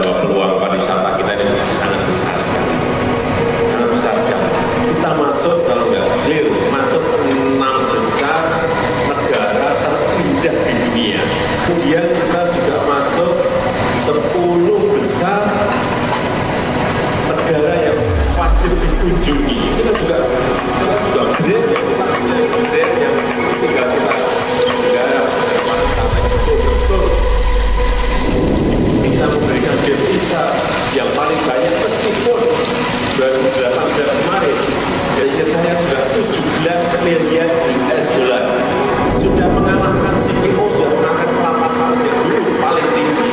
bahwa peluang pariwisata kita ini sangat besar sekali. Sangat besar sekali. Kita masuk, kalau nggak keliru, masuk 6 besar negara terindah di dunia. Kemudian kita juga masuk 10 besar negara yang wajib dikunjungi. Kita juga grade yang kita punya grade yang tinggal kita negara pariwisata betul-betul bisa memberikan devisa yang paling banyak meskipun 2018 kemarin gajinya saya sudah 17 miliar US dollar, sudah mengalahkan CPO, sudah mengalahkan kelapa sawit yang dulu paling tinggi.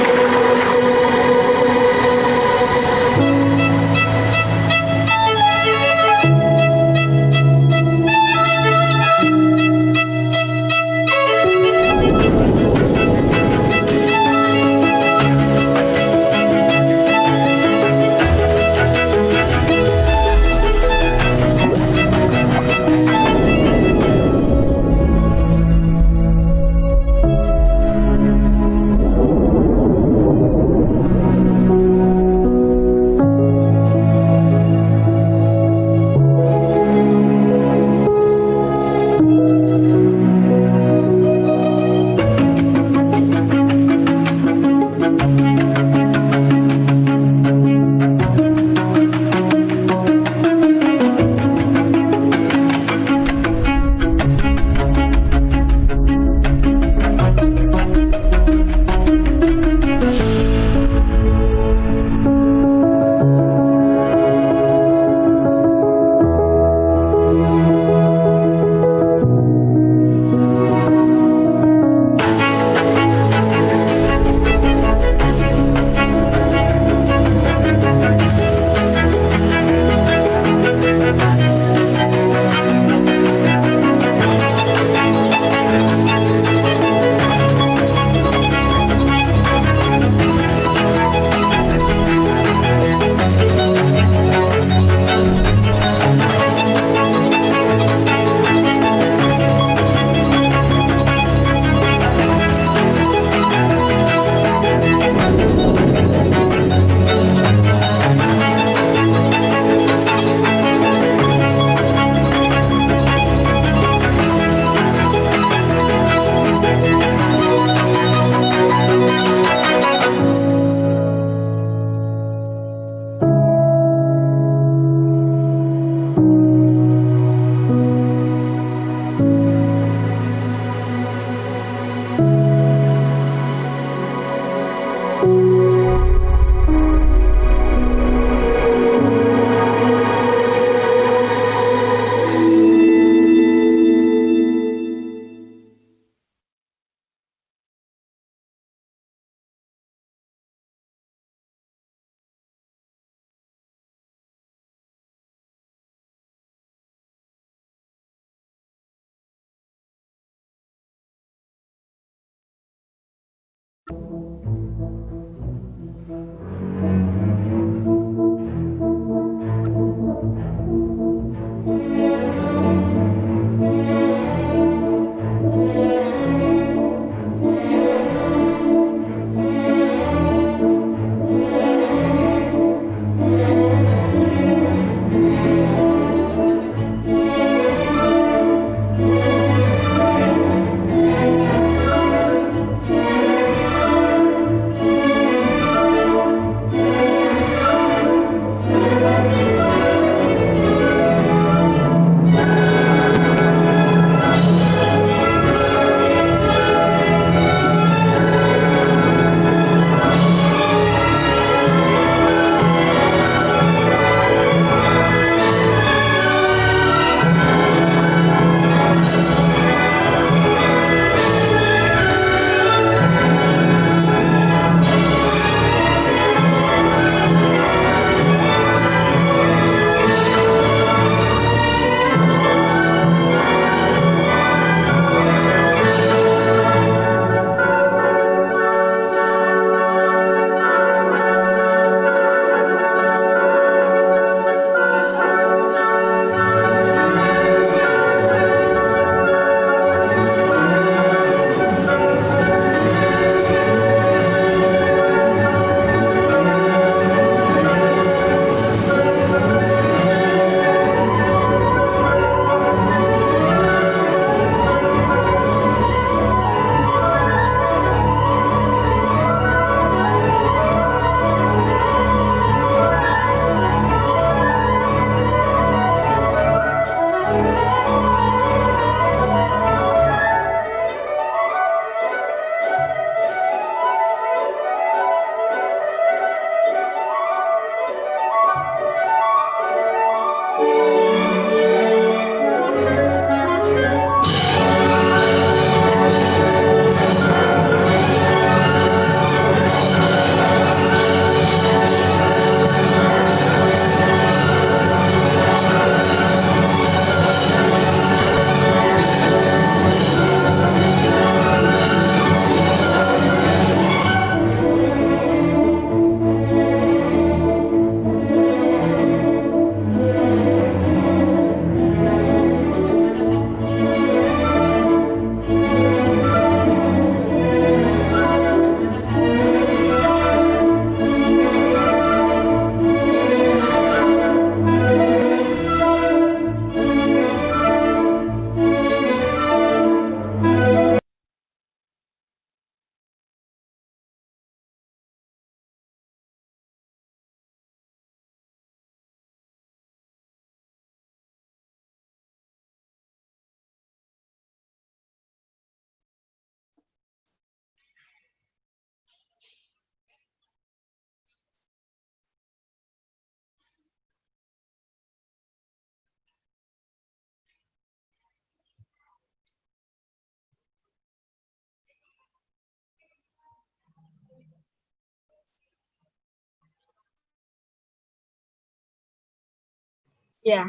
Yeah.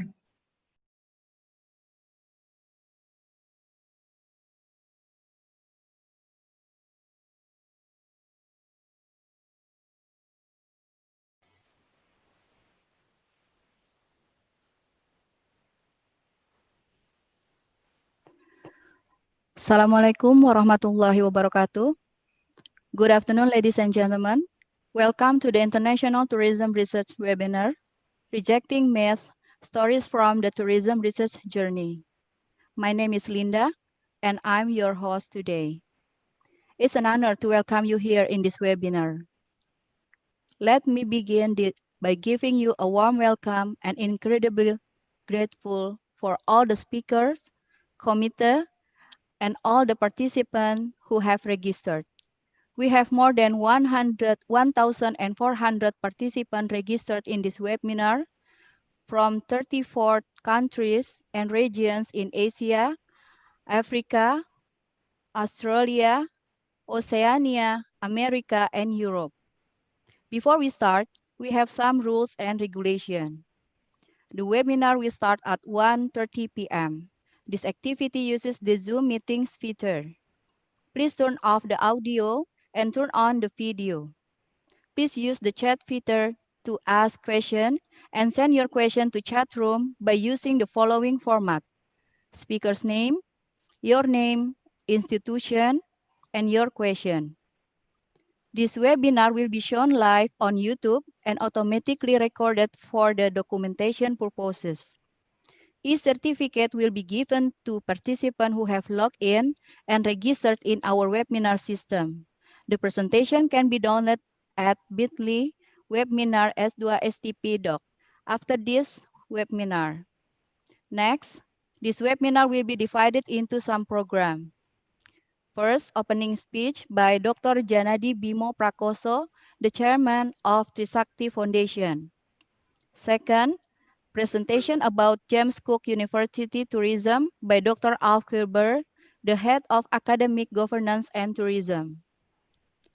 Assalamualaikum warahmatullahi wabarakatuh. Good afternoon, ladies and gentlemen. Welcome to the International Tourism Research Webinar, Rejecting Myths, Stories from the Tourism Research Journey. My name is Linda, and I'm your host today. It's an honor to welcome you here in this webinar. Let me begin by giving you a warm welcome and incredibly grateful for all the speakers, committee, and all the participants who have registered. We have more than 1,400 participants registered in this webinar from 34 countries and regions in Asia, Africa, Australia, Oceania, America, and Europe. Before we start, we have some rules and regulations. The webinar will start at 1:30 p.m. This activity uses the Zoom meetings feature. Please turn off the audio and turn on the video. Please use the chat feature to ask questions and send your question to chat room by using the following format: speaker's name, your name, institution, and your question. This webinar will be shown live on YouTube and automatically recorded for the documentation purposes. E-certificate will be given to participants who have logged in and registered in our webinar system. The presentation can be downloaded at bit.ly webinar S2STP doc after this webinar. Next, this webinar will be divided into some program. First, opening speech by Dr. Janadi Bimo Prakoso, the chairman of Trisakti Foundation. Second, presentation about James Cook University Tourism by Dr. Alf Kilber, the head of Academic Governance and Tourism.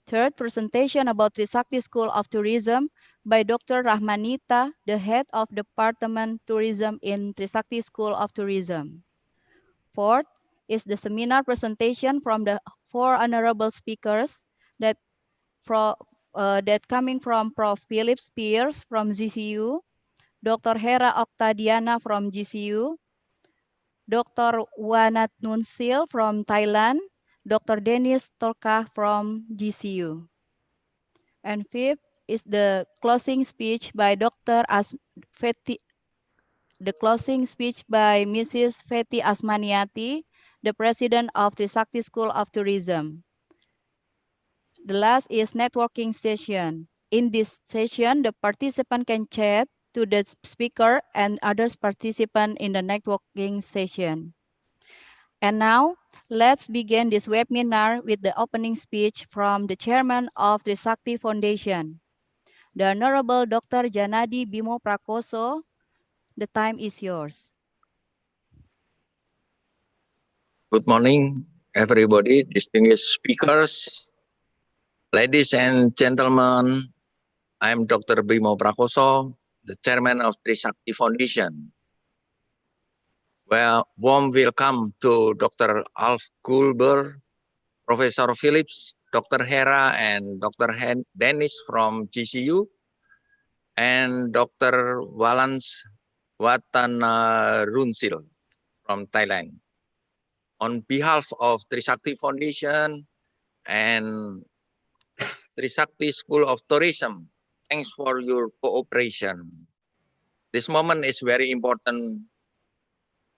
Third, presentation about Trisakti School of Tourism by Dr. Rahmanita, the head of Department Tourism in Trisakti School of Tourism. Fourth is the seminar presentation from the four honorable speakers that coming from Prof. Pearce from GCU, Dr. Hera Oktadiana from GCU, Dr. Wattanacharoensil from Thailand, Dr. Denis Tolkach from GCU. And fifth is the closing speech by the closing speech by Mrs. Feti Asmaniati, the president of the Trisakti School of Tourism. The last is networking session. In this session, the participant can chat to the speaker and others participant in the networking session. And now, let's begin this webinar with the opening speech from the chairman of the Trisakti Foundation, the Honorable Dr. Janadi Bimo Prakoso. The time is yours. Good morning, everybody, distinguished speakers, ladies and gentlemen. I'm Dr. Bimo Prakoso, the chairman of Trisakti Foundation. Well, warm welcome to Dr. Alf Kulber, Professor Phillips, Dr. Hera, and Dr. Denis from GCU, and Dr. Wattanacharoensil from Thailand. On behalf of Trisakti Foundation and Trisakti School of Tourism, thanks for your cooperation. This moment is very important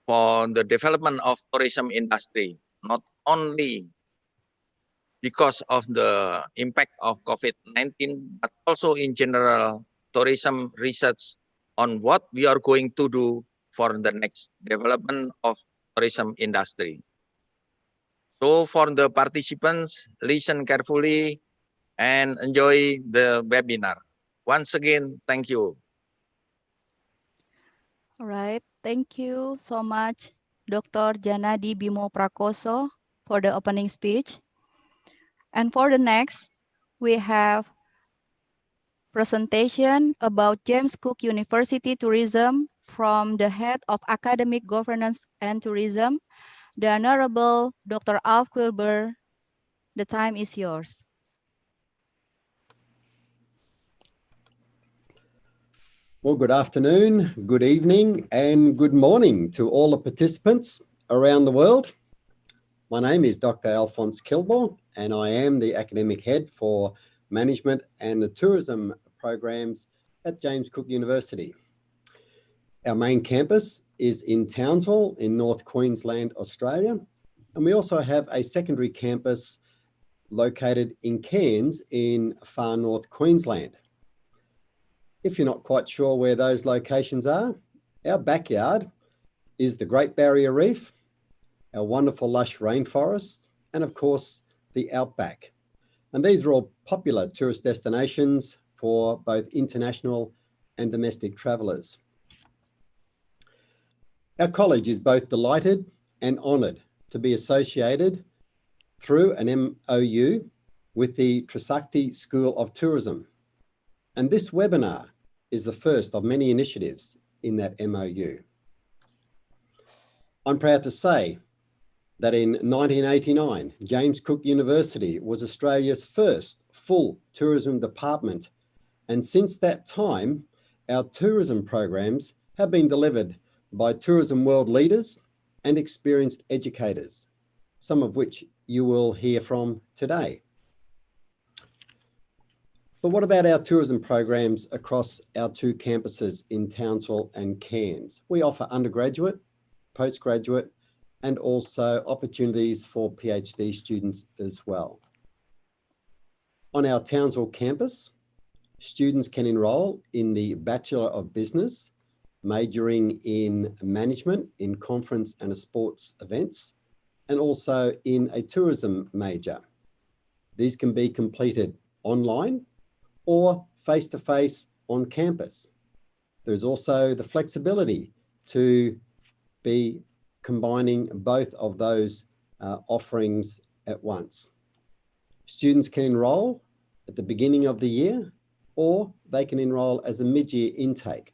for the development of tourism industry, not only because of the impact of COVID-19, but also in general tourism research on what we are going to do for the next development of tourism industry. So for the participants, listen carefully and enjoy the webinar. Once again, thank you. All right, thank you so much, Dr. Janadi Bimo Prakoso, for the opening speech. And for the next, we have presentation about James Cook University Tourism from the Head of Academic Governance and Tourism, the Honorable Dr. Alf Wilbur. The time is yours. Well, good afternoon, good evening, and good morning to all the participants around the world. My name is Dr. Alphonse Kilbaugh, and I am the Academic Head for Management and the Tourism Programs at James Cook University. Our main campus is in Townsville in North Queensland, Australia, and we also have a secondary campus located in Cairns in far north Queensland. If you're not quite sure where those locations are, our backyard is the Great Barrier Reef, our wonderful lush rainforests, and of course, the outback. And these are all popular tourist destinations for both international and domestic travellers. Our college is both delighted and honoured to be associated through an MOU with the Trisakti School of Tourism. And this webinar is the first of many initiatives in that MOU. I'm proud to say that in 1989, James Cook University was Australia's first full tourism department. And since that time, our tourism programs have been delivered by tourism world leaders and experienced educators, some of which you will hear from today. But what about our tourism programs across our two campuses in Townsville and Cairns? We offer undergraduate, postgraduate, and also opportunities for PhD students as well. On our Townsville campus, students can enrol in the Bachelor of Business, majoring in management, in conference and sports events, and also in a tourism major. These can be completed online or face-to-face on campus. There's also the flexibility to be combining both of those offerings at once. Students can enrol at the beginning of the year, or they can enrol as a mid-year intake.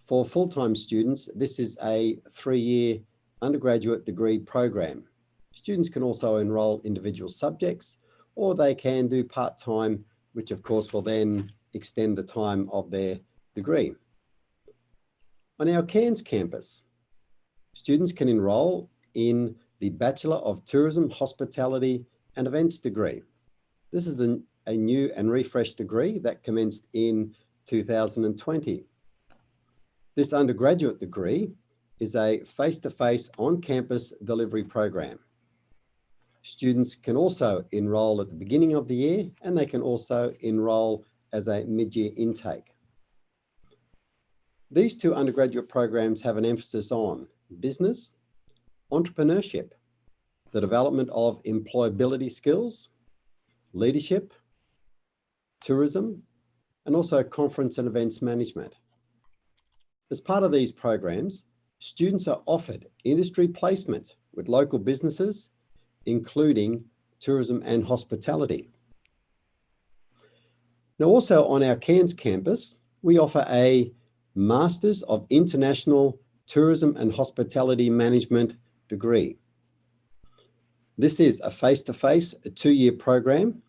For full-time students, this is a 3-year undergraduate degree program. Students can also enrol individual subjects, or they can do part-time, which of course will then extend the time of their degree. On our Cairns campus, students can enrol in the Bachelor of Tourism, Hospitality and Events degree. This is a new and refreshed degree that commenced in 2020. This undergraduate degree is a face-to-face on-campus delivery program. Students can also enrol at the beginning of the year, and they can also enrol as a mid-year intake. These two undergraduate programs have an emphasis on business, entrepreneurship, the development of employability skills, leadership, tourism, and also conference and events management. As part of these programs, students are offered industry placement with local businesses, including tourism and hospitality. Now, also on our Cairns campus, we offer a Masters of International Tourism and Hospitality Management degree. This is a face-to-face 2-year program,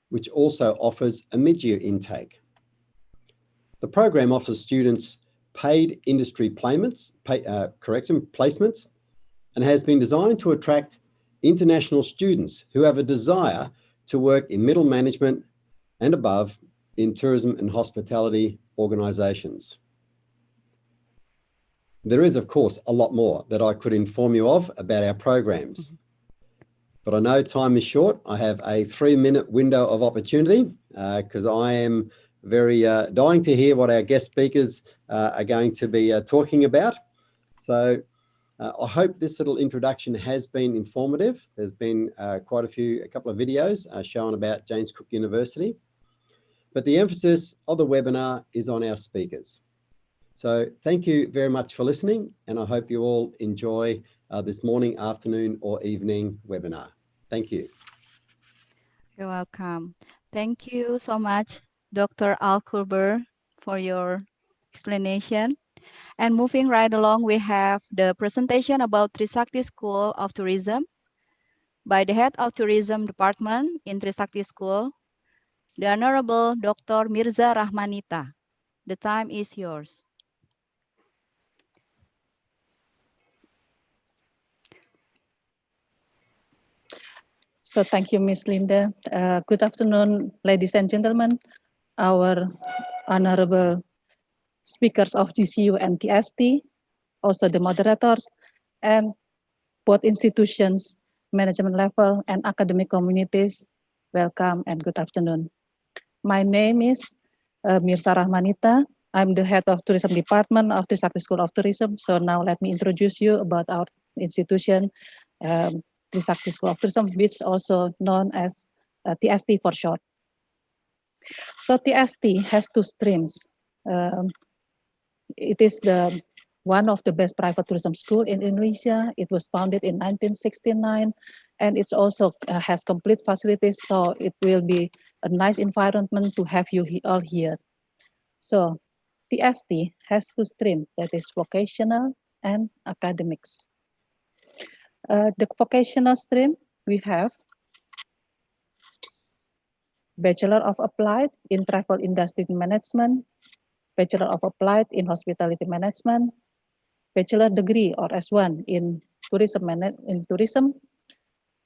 which also offers a mid-year intake. The program offers students paid industry placements, and has been designed to attract international students who have a desire to work in middle management and above in tourism and hospitality organisations. There is, of course, a lot more that I could inform you of about our programs, but I know time is short. I have a 3-minute window of opportunity because I am very dying to hear what our guest speakers are going to be talking about. So I hope this little introduction has been informative. There's been a couple of videos showing about James Cook University, but the emphasis of the webinar is on our speakers. So thank you very much for listening, and I hope you all enjoy this morning, afternoon, or evening webinar. Thank you. You're welcome. Thank you so much, Dr. Alkurber, for your explanation. And moving right along, we have the presentation about Trisakti School of Tourism by the head of tourism department in Trisakti School, the Honorable Dr. Mirza Rahmanita. The time is yours. So thank you, Ms. Linda. Good afternoon, ladies and gentlemen, our honorable speakers of GCU and TST, also the moderators, and both institutions, management level, and academic communities. Welcome and good afternoon. My name is Mirza Rahmanita. I'm the head of tourism department of the Trisakti School of Tourism. So now let me introduce you about our institution, Trisakti School of Tourism, which is also known as TST for short. So TST has two streams. It is one of the best private tourism school in Indonesia. It was founded in 1969, and it also has complete facilities. So it will be a nice environment to have you all here. So TST has two streams, that is vocational and academics. The vocational stream, we have Bachelor of Applied in Travel Industry Management, Bachelor of Applied in Hospitality Management, Bachelor degree or S1 in tourism,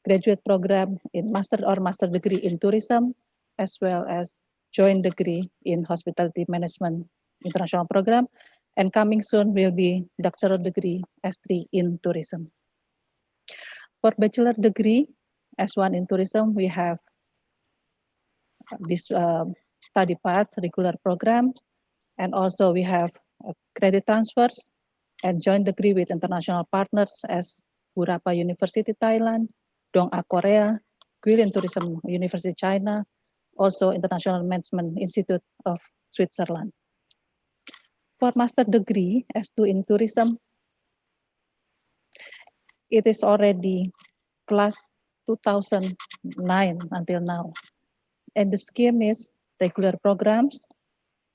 graduate program in master or master degree in tourism, as well as joint degree in Hospitality Management international program, and coming soon will be doctoral degree S3 in tourism. For bachelor degree S1 in tourism, we have this study path, regular programs, and also we have credit transfers and joint degree with international partners as Burapa University Thailand, Dong-A Korea, Guilin Tourism University China, also International Management Institute of Switzerland. For master degree S2 in tourism, it is already class 2009 until now. And the scheme is regular programs.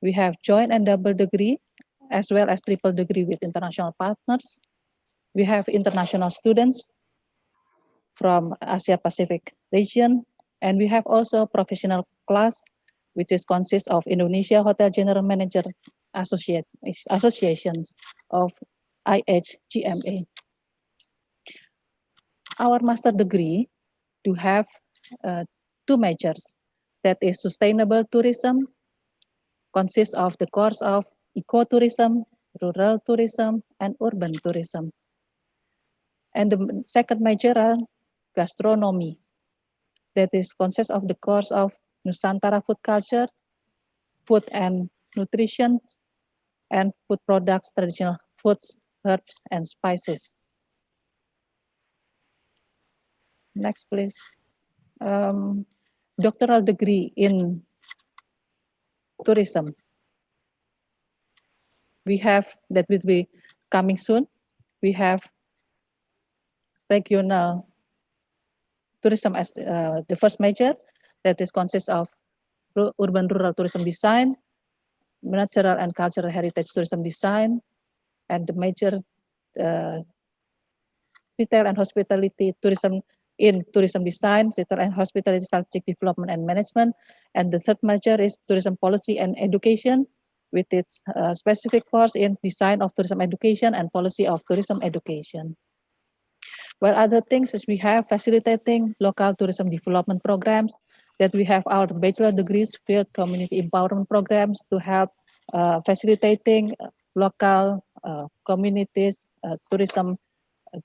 We have joint and double degree, as well as triple degree with international partners. We have international students from Asia Pacific region, and we have also professional class, which is consists of Indonesia Hotel General Manager Associations of IHGMA. Our master degree do have two majors, that is sustainable tourism, consists of the course of ecotourism, rural tourism, and urban tourism. And the second major are gastronomy, that is consists of the course of Nusantara food culture, food and nutrition, and food products, traditional foods, herbs, and spices. Next, please. Doctoral degree in tourism. We have, that will be coming soon, we have regional tourism as the first major, that is consists of urban rural tourism design, natural and cultural heritage tourism design, and the major retail and hospitality tourism in tourism design, retail and hospitality strategic development and management. And the third major is tourism policy and education, with its specific course in design of tourism education and policy of tourism education. While other things is we have facilitating local tourism development programs, that we have our bachelor degrees field community empowerment programs to help facilitating local communities tourism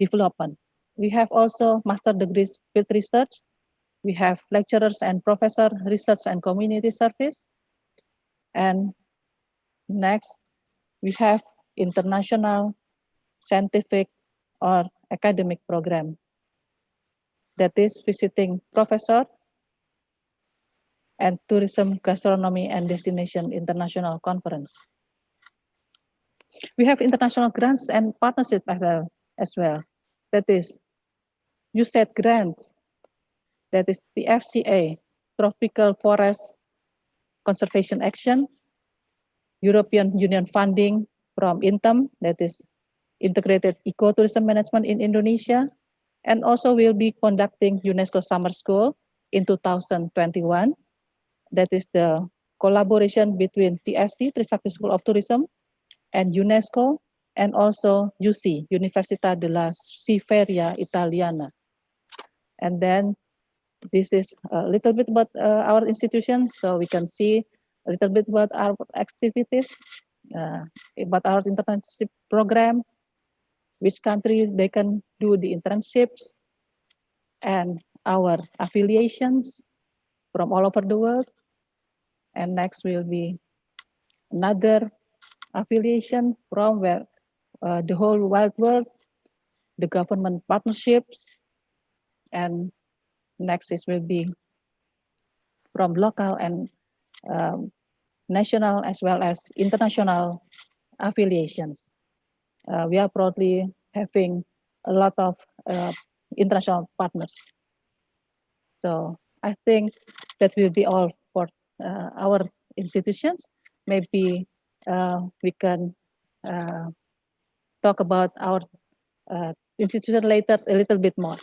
development. We have also master degrees field research. We have lecturers and professor research and community service. And next, we have international scientific or academic program, that is visiting professor and tourism, gastronomy, and destination international conference. We have international grants and partnership as well. That is USAID grants, that is the FCA, Tropical Forest Conservation Action, European Union funding from INTEM, that is Integrated Ecotourism Management in Indonesia, and also we'll be conducting UNESCO Summer School in 2021. That is the collaboration between Ph.D, Trisakti School of Tourism, and UNESCO, and also UC, Università della Ciferia Italiana. And then this is a little bit about our institution, so we can see a little bit about our activities, about our internship program, which country they can do the internships, and our affiliations from all over the world. And next will be another affiliation from where the whole wide world, the government partnerships, and next is will be from local and national as well as international affiliations. We are proudly having a lot of international partners. So I think that will be all for our institutions. Maybe we can talk about our institution later a little bit more.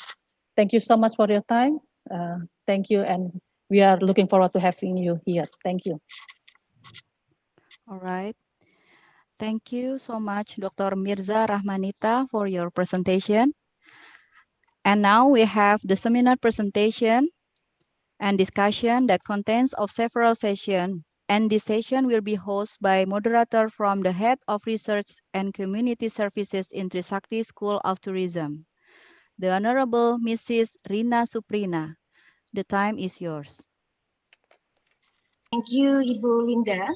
Thank you so much for your time. Thank you, and we are looking forward to having you here. Thank you. All right. Thank you so much, Dr. Mirza Rahmanita, for your presentation. And now we have the seminar presentation and discussion that contains of several sessions. And this session will be hosted by moderator from the Head of Research and Community Services in Trisakti School of Tourism, the Honorable Mrs. Rina Suprina. The time is yours. Thank you, Ibu Linda,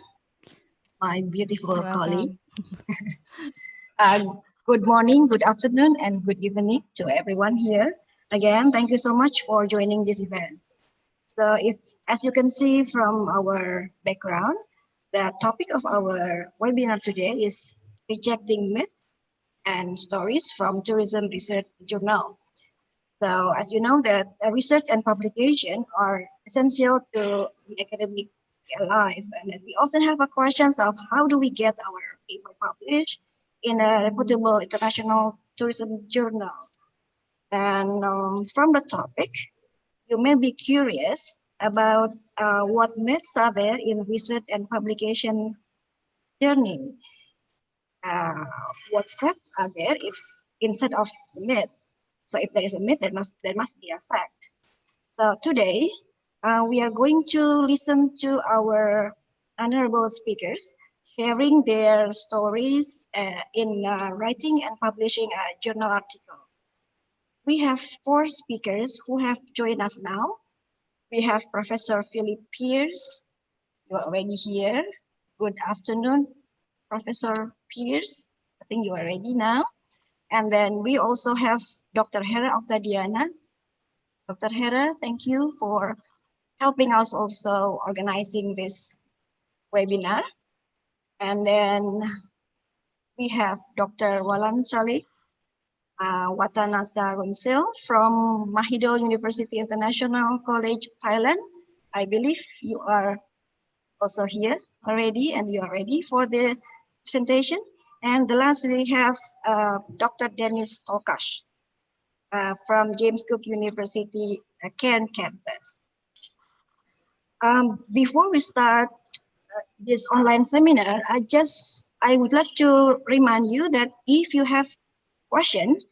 my beautiful colleague. Good morning, good afternoon, and good evening to everyone here. Again, thank you so much for joining this event. So as you can see from our background, the topic of our webinar today is Rejecting Myths and Stories from Tourism Research Journal. So as you know that research and publication are essential to the academic life, and we often have a questions of how do we get our paper published in a reputable international tourism journal. And from the topic, you may be curious about what myths are there in research and publication journey. What facts are there if instead of myth? So if there is a myth, there must be a fact. So today, we are going to listen to our honorable speakers sharing their stories in writing and publishing a journal article. We have 4 speakers who have joined us now. We have Professor Philip Pearce. You're already here. Good afternoon, Professor Pearce. I think you are ready now. And then we also have Dr. Hera Oktadiana. Dr. Hera, thank you for helping us also organizing this webinar. And then we have Dr. Walanchalee, Wattanacharoensil from Mahidol University International College, Thailand. I believe you are also here already and you are ready for the presentation. And the last we have Dr. Denis Tolkach from James Cook University Cairns campus. Before we start this online seminar, I would like to remind you that if you have questions,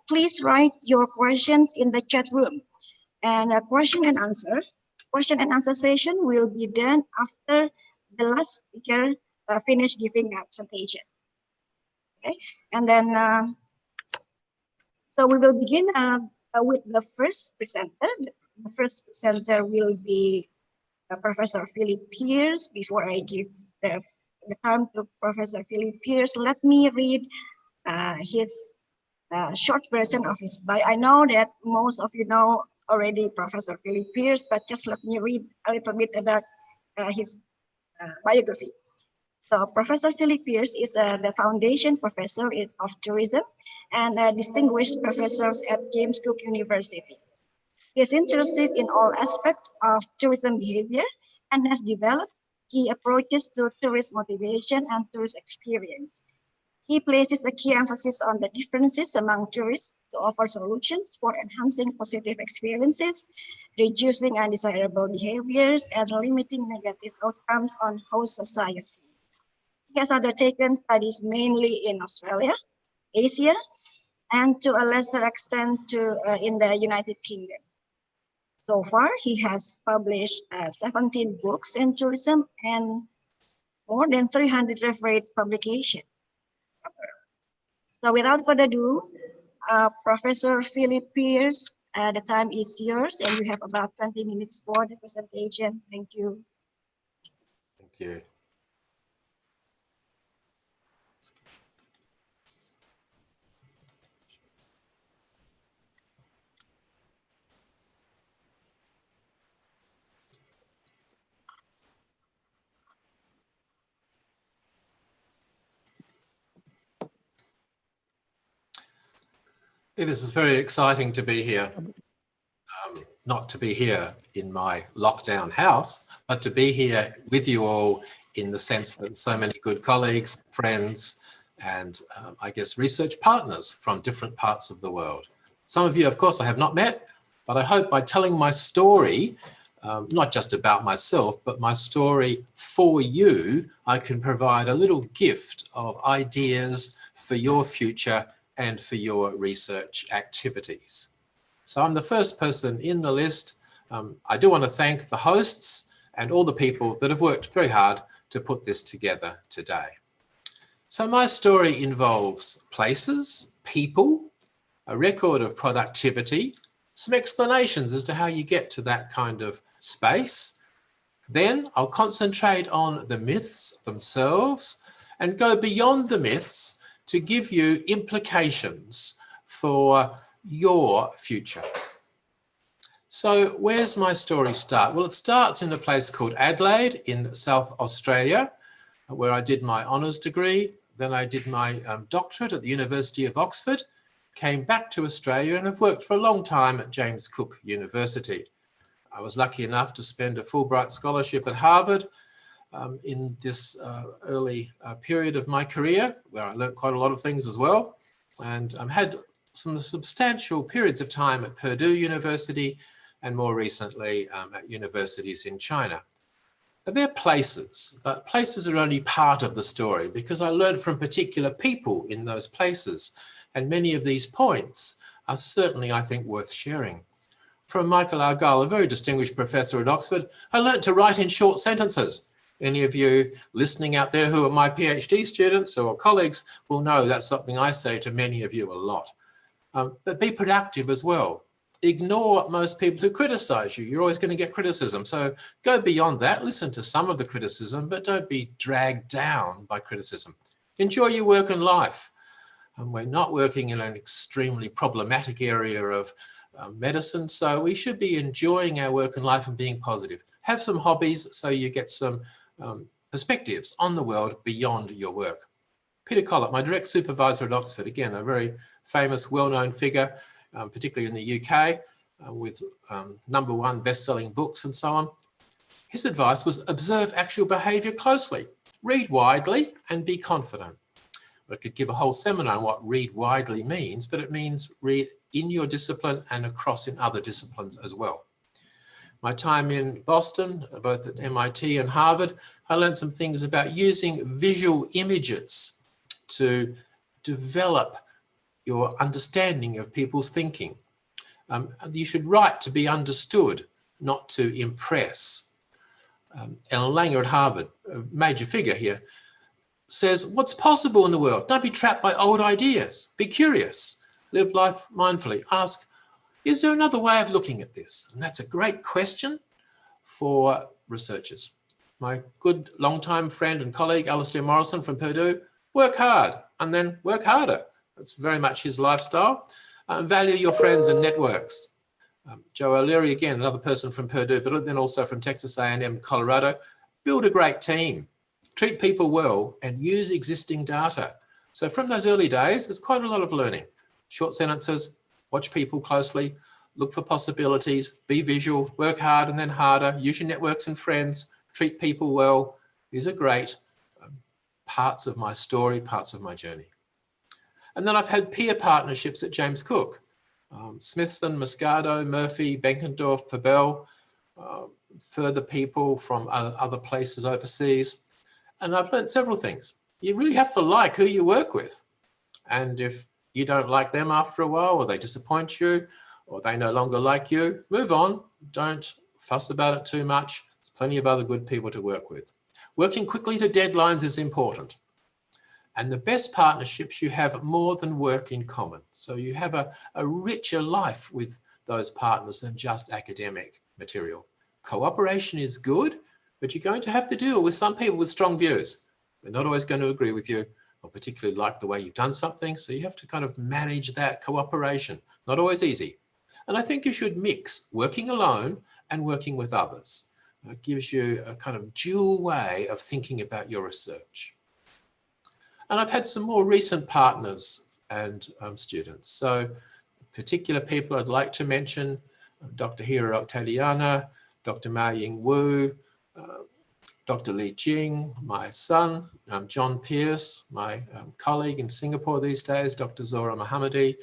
please write your questions in the chat room. And a question and answer session will be done after the last speaker finish giving a presentation. Okay, and then so we will begin with the first presenter. The first presenter will be Professor Philip Pearce. Before I give the time to Professor Philip Pearce, let me read his short version of his bio. I know that most of you know already Professor Philip Pearce, but just let me read a little bit about his biography. So Professor Philip Pearce is the Foundation Professor of Tourism and a distinguished professor at James Cook University. He is interested in all aspects of tourism behavior and has developed key approaches to tourist motivation and tourist experience. He places a key emphasis on the differences among tourists to offer solutions for enhancing positive experiences, reducing undesirable behaviors, and limiting negative outcomes on host society. He has undertaken studies mainly in Australia, Asia, and to a lesser extent in the United Kingdom. So far, he has published 17 books in tourism and more than 300 referred publications. So without further ado, Professor Philip Pearce, the time is yours, and you have about 20 minutes for the presentation. Thank you. Thank you. It is very exciting to be here, not to be here in my lockdown house, but to be here with you all in the sense that so many good colleagues, friends, and I guess research partners from different parts of the world. Some of you, of course, I have not met, but I hope by telling my story, not just about myself, but my story for you, I can provide a little gift of ideas for your future and for your research activities. So I'm the first person in the list. I do want to thank the hosts and all the people that have worked very hard to put this together today. So my story involves places, people, a record of productivity, some explanations as to how you get to that kind of space. Then I'll concentrate on the myths themselves and go beyond the myths to give you implications for your future. So where's my story start? Well, it starts in a place called Adelaide in South Australia, where I did my honours degree. Then I did my doctorate at the University of Oxford, came back to Australia and have worked for a long time at James Cook University. I was lucky enough to spend a Fulbright scholarship at Harvard in this early period of my career, where I learned quite a lot of things as well, and had some substantial periods of time at Purdue University and more recently at universities in China. Now, they're places, but places are only part of the story because I learned from particular people in those places, and many of these points are certainly, I think, worth sharing. From Michael Argyle, a very distinguished professor at Oxford, I learned to write in short sentences. Any of you listening out there who are my PhD students or colleagues will know that's something I say to many of you a lot. But be productive as well. Ignore most people who criticize you. You're always going to get criticism. So go beyond that. Listen to some of the criticism, but don't be dragged down by criticism. Enjoy your work and life. And we're not working in an extremely problematic area of medicine, so we should be enjoying our work and life and being positive. Have some hobbies so you get some perspectives on the world beyond your work. Peter Collett, my direct supervisor at Oxford, again, a very famous, well-known figure, particularly in the UK, with #1 best-selling books and so on. His advice was observe actual behaviour closely, read widely and be confident. I could give a whole seminar on what read widely means, but it means read in your discipline and across in other disciplines as well. My time in Boston, both at MIT and Harvard, I learned some things about using visual images to develop your understanding of people's thinking. You should write to be understood, not to impress. Ellen Langer at Harvard, a major figure here, says, what's possible in the world? Don't be trapped by old ideas. Be curious. Live life mindfully. Ask, is there another way of looking at this? And that's a great question for researchers. My good longtime friend and colleague, Alastair Morrison from Purdue, work hard and then work harder. That's very much his lifestyle. Value your friends and networks. Joe O'Leary, again, another person from Purdue, but then also from Texas A&M, Colorado. Build a great team. Treat people well and use existing data. So from those early days, there's quite a lot of learning. Short sentences, watch people closely, look for possibilities, be visual, work hard and then harder, use your networks and friends, treat people well, These are great parts of my story, parts of my journey. And then I've had peer partnerships at James Cook, Smithson, Moscato, Murphy, Benkendorf, Pabell, further people from other places overseas. And I've learned several things. You really have to like who you work with. And if you don't like them after a while, or they disappoint you, or they no longer like you, move on. Don't fuss about it too much. There's plenty of other good people to work with. Working quickly to deadlines is important. And the best partnerships, you have more than work in common. So you have a richer life with those partners than just academic material. Cooperation is good, but you're going to have to deal with some people with strong views. They're not always going to agree with you, or particularly like the way you've done something. So you have to kind of manage that cooperation. Not always easy. And I think you should mix working alone and working with others. It gives you a kind of dual way of thinking about your research. And I've had some more recent partners and students. So particular people I'd like to mention, Dr. Hera Oktadiana, Dr. Ma Ying Wu, Dr. Li Jing, my son, John Pearce, my colleague in Singapore these days, Dr. Zora Mohammadi,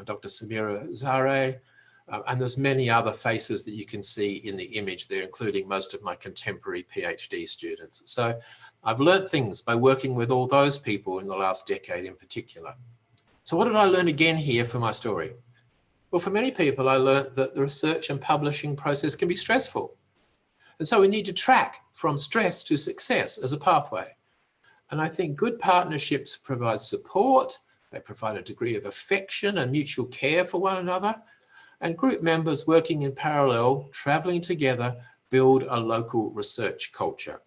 Dr. Samira Zare, and there's many other faces that you can see in the image there, including most of my contemporary PhD students. So I've learned things by working with all those people in the last decade in particular. So what did I learn again here for my story? Well, for many people, I learned that the research and publishing process can be stressful. And so we need to track from stress to success as a pathway. And I think good partnerships provide support, they provide a degree of affection and mutual care for one another, and group members working in parallel, traveling together, build a local research culture.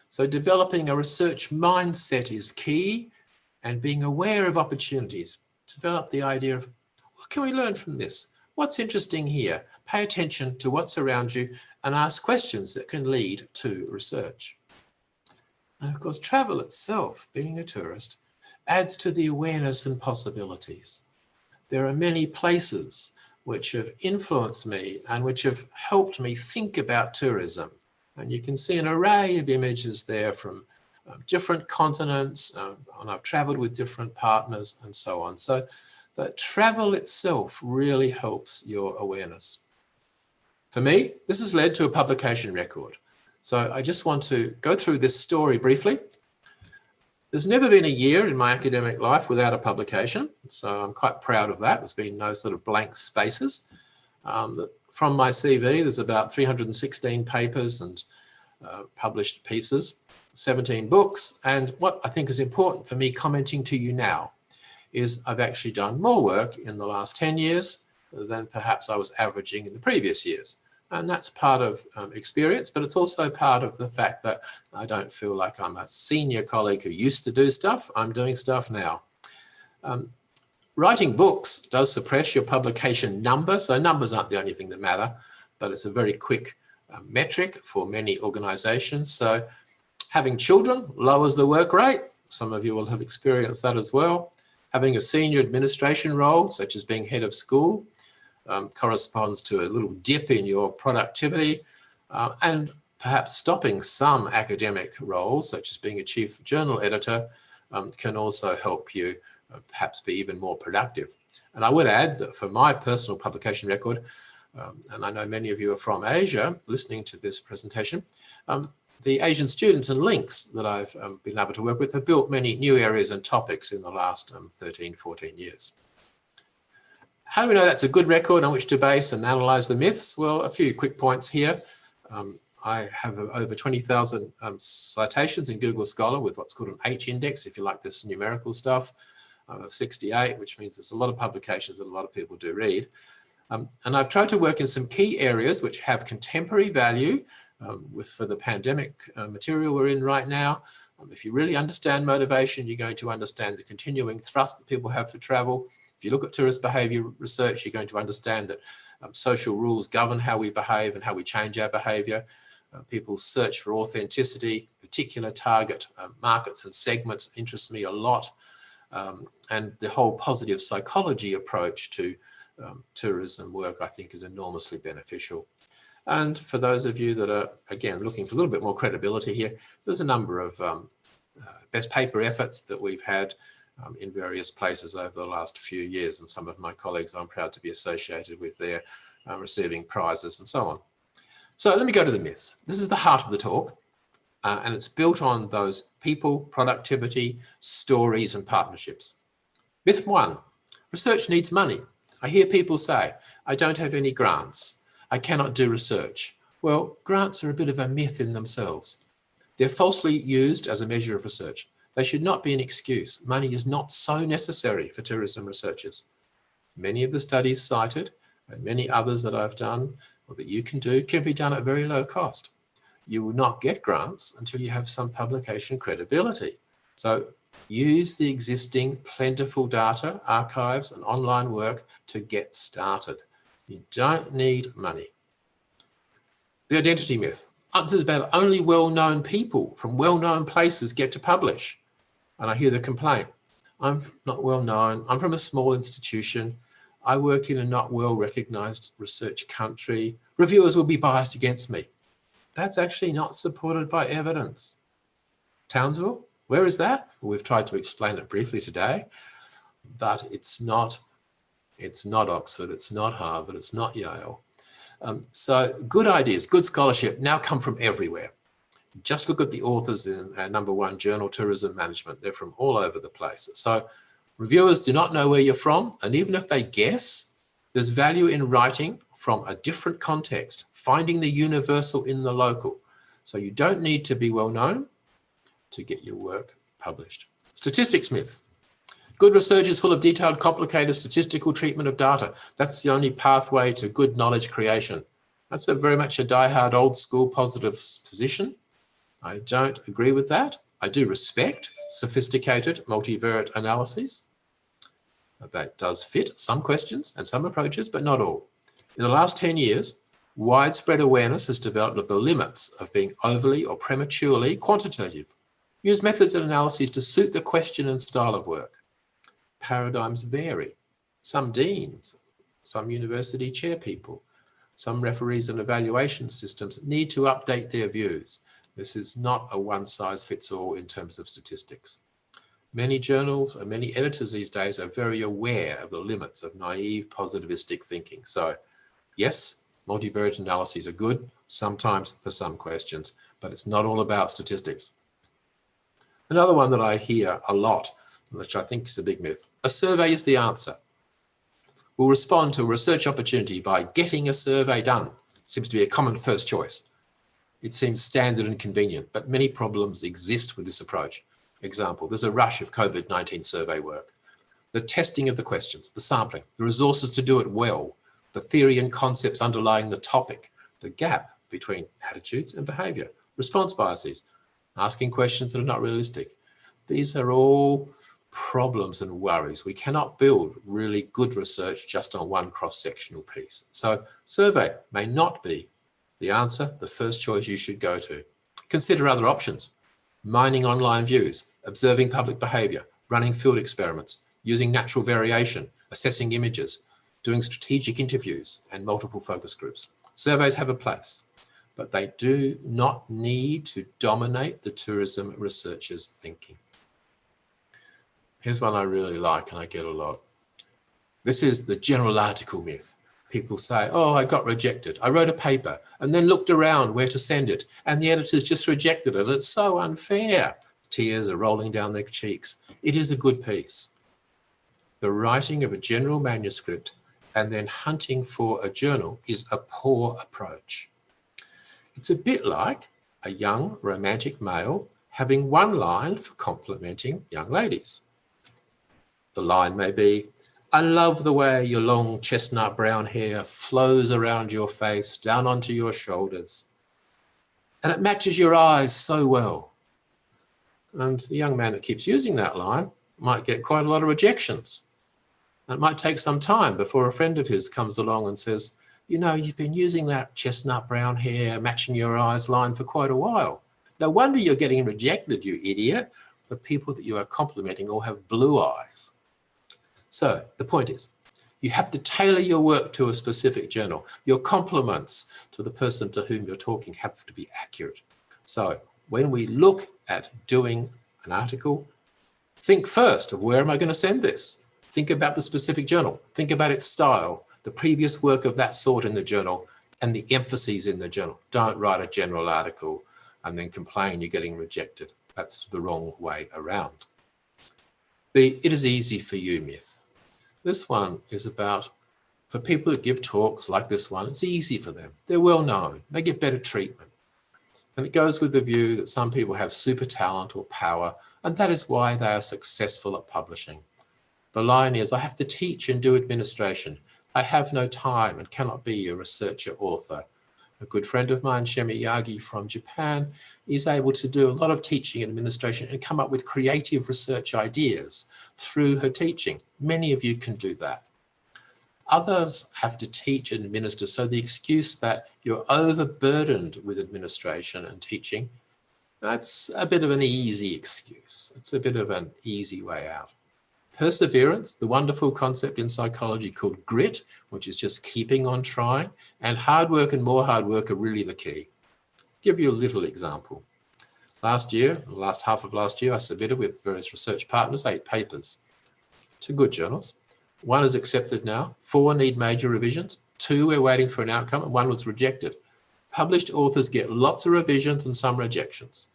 So developing a research mindset is key, and being aware of opportunities. Develop the idea of, what can we learn from this? What's interesting here? Pay attention to what's around you and ask questions that can lead to research. And of course, travel itself, being a tourist, adds to the awareness and possibilities. There are many places which have influenced me and which have helped me think about tourism. And you can see an array of images there from different continents, and I've traveled with different partners and so on. So that travel itself really helps your awareness. For me, this has led to a publication record. So I just want to go through this story briefly. There's never been a year in my academic life without a publication, so I'm quite proud of that. There's been no sort of blank spaces. From my CV, there's about 316 papers and published pieces, 17 books, and what I think is important for me commenting to you now is I've actually done more work in the last 10 years than perhaps I was averaging in the previous years. And that's part of experience, but it's also part of the fact that I don't feel like I'm a senior colleague who used to do stuff. I'm doing stuff now. Writing books does suppress your publication number. So numbers aren't the only thing that matter, but it's a very quick metric for many organizations. So having children lowers the work rate. Some of you will have experienced that as well. Having a senior administration role, such as being head of school, corresponds to a little dip in your productivity, and perhaps stopping some academic roles, such as being a chief journal editor, can also help you perhaps be even more productive. And I would add that for my personal publication record, and I know many of you are from Asia listening to this presentation, the Asian students and links that I've been able to work with have built many new areas and topics in the last 13, 14 years. How do we know that's a good record on which to base and analyze the myths? Well, a few quick points here. I have over 20,000 citations in Google Scholar with what's called an H index, if you like this numerical stuff, of 68, which means there's a lot of publications that a lot of people do read. And I've tried to work in some key areas which have contemporary value for the pandemic material we're in right now. If you really understand motivation, you're going to understand the continuing thrust that people have for travel. If you look at tourist behavior research, you're going to understand that social rules govern how we behave and how we change our behavior. People's search for authenticity, particular target markets and segments interest me a lot. And the whole positive psychology approach to tourism work, I think, is enormously beneficial. And for those of you that are, again, looking for a little bit more credibility here, there's a number of best paper efforts that we've had in various places over the last few years. And some of my colleagues I'm proud to be associated with there, receiving prizes and so on. So let me go to the myths. This is the heart of the talk. And it's built on those people, productivity, stories, and partnerships. Myth 1, research needs money. I hear people say, I don't have any grants. I cannot do research. Well, grants are a bit of a myth in themselves. They're falsely used as a measure of research. They should not be an excuse. Money is not so necessary for tourism researchers. Many of the studies cited, and many others that I've done, or that you can do, can be done at very low cost. You will not get grants until you have some publication credibility. So use the existing plentiful data, archives, and online work to get started. You don't need money. The identity myth. This is about only well-known people from well-known places get to publish. And I hear the complaint. I'm not well-known. I'm from a small institution. I work in a not well-recognized research country. Reviewers will be biased against me. That's actually not supported by evidence. Townsville, where is that? Well, we've tried to explain it briefly today, but it's not Oxford, it's not Harvard, it's not Yale. So good ideas, good scholarship now come from everywhere. Just look at the authors in our #1 journal, Tourism Management. They're from all over the place. So reviewers do not know where you're from, and even if they guess, there's value in writing from a different context, finding the universal in the local. So you don't need to be well known to get your work published. Statistics myth. Good research is full of detailed, complicated statistical treatment of data. That's the only pathway to good knowledge creation. That's very much a die-hard old school positive position. I don't agree with that. I do respect sophisticated multivariate analyses. That does fit some questions and some approaches, but not all. In the last 10 years, widespread awareness has developed of the limits of being overly or prematurely quantitative. Use methods and analyses to suit the question and style of work. Paradigms vary. Some deans, some university chair people, some referees and evaluation systems need to update their views. This is not a one-size-fits-all in terms of statistics. Many journals and many editors these days are very aware of the limits of naive positivistic thinking. So yes, multivariate analyses are good, sometimes for some questions, but it's not all about statistics. Another one that I hear a lot, which I think is a big myth, a survey is the answer. We'll respond to a research opportunity by getting a survey done. Seems to be a common first choice. It seems standard and convenient, but many problems exist with this approach. Example, there's a rush of COVID-19 survey work. The testing of the questions, the sampling, the resources to do it well, the theory and concepts underlying the topic, the gap between attitudes and behavior, response biases, asking questions that are not realistic. These are all problems and worries. We cannot build really good research just on one cross-sectional piece. So survey may not be the answer, the first choice you should go to. Consider other options. Mining online views, observing public behavior, running field experiments, using natural variation, assessing images, doing strategic interviews and multiple focus groups. Surveys have a place, but they do not need to dominate the tourism researcher's thinking. Here's one I really like and I get a lot. This is the general article myth. People say, oh, I got rejected. I wrote a paper and then looked around where to send it and the editors just rejected it. It's so unfair. Tears are rolling down their cheeks. It is a good piece. The writing of a general manuscript and then hunting for a journal is a poor approach. It's a bit like a young romantic male having one line for complimenting young ladies. The line may be, I love the way your long chestnut brown hair flows around your face, down onto your shoulders. And it matches your eyes so well. And the young man that keeps using that line might get quite a lot of rejections. And it might take some time before a friend of his comes along and says, you know, you've been using that chestnut brown hair, matching your eyes line for quite a while. No wonder you're getting rejected, you idiot. The people that you are complimenting all have blue eyes. So the point is, You have to tailor your work to a specific journal. Your compliments to the person to whom you're talking have to be accurate. So when we look at doing an article, think first of where am I going to send this? Think about the specific journal. Think about its style, the previous work of that sort in the journal, and the emphases in the journal. Don't write a general article and then complain you're getting rejected. That's the wrong way around. The "it is easy for you" myth. This one is about, for people who give talks like this one, it's easy for them. They're well known. They get better treatment. And it goes with the view that some people have super talent or power, and that is why they are successful at publishing. The line is, I have to teach and do administration. I have no time and cannot be a researcher author. A good friend of mine, Shemi Yagi from Japan, is able to do a lot of teaching and administration and come up with creative research ideas through her teaching. Many of you can do that. Others have to teach and administer, so the excuse that you're overburdened with administration and teaching, that's a bit of an easy excuse. It's a bit of an easy way out. Perseverance, the wonderful concept in psychology called grit, which is just keeping on trying, and hard work and more hard work are really the key. I'll give you a little example. Last year, the last half of last year, I submitted with various research partners 8 papers to good journals. 1 is accepted now, 4 need major revisions, 2 we're waiting for an outcome, and 1 was rejected. Published authors get lots of revisions and some rejections.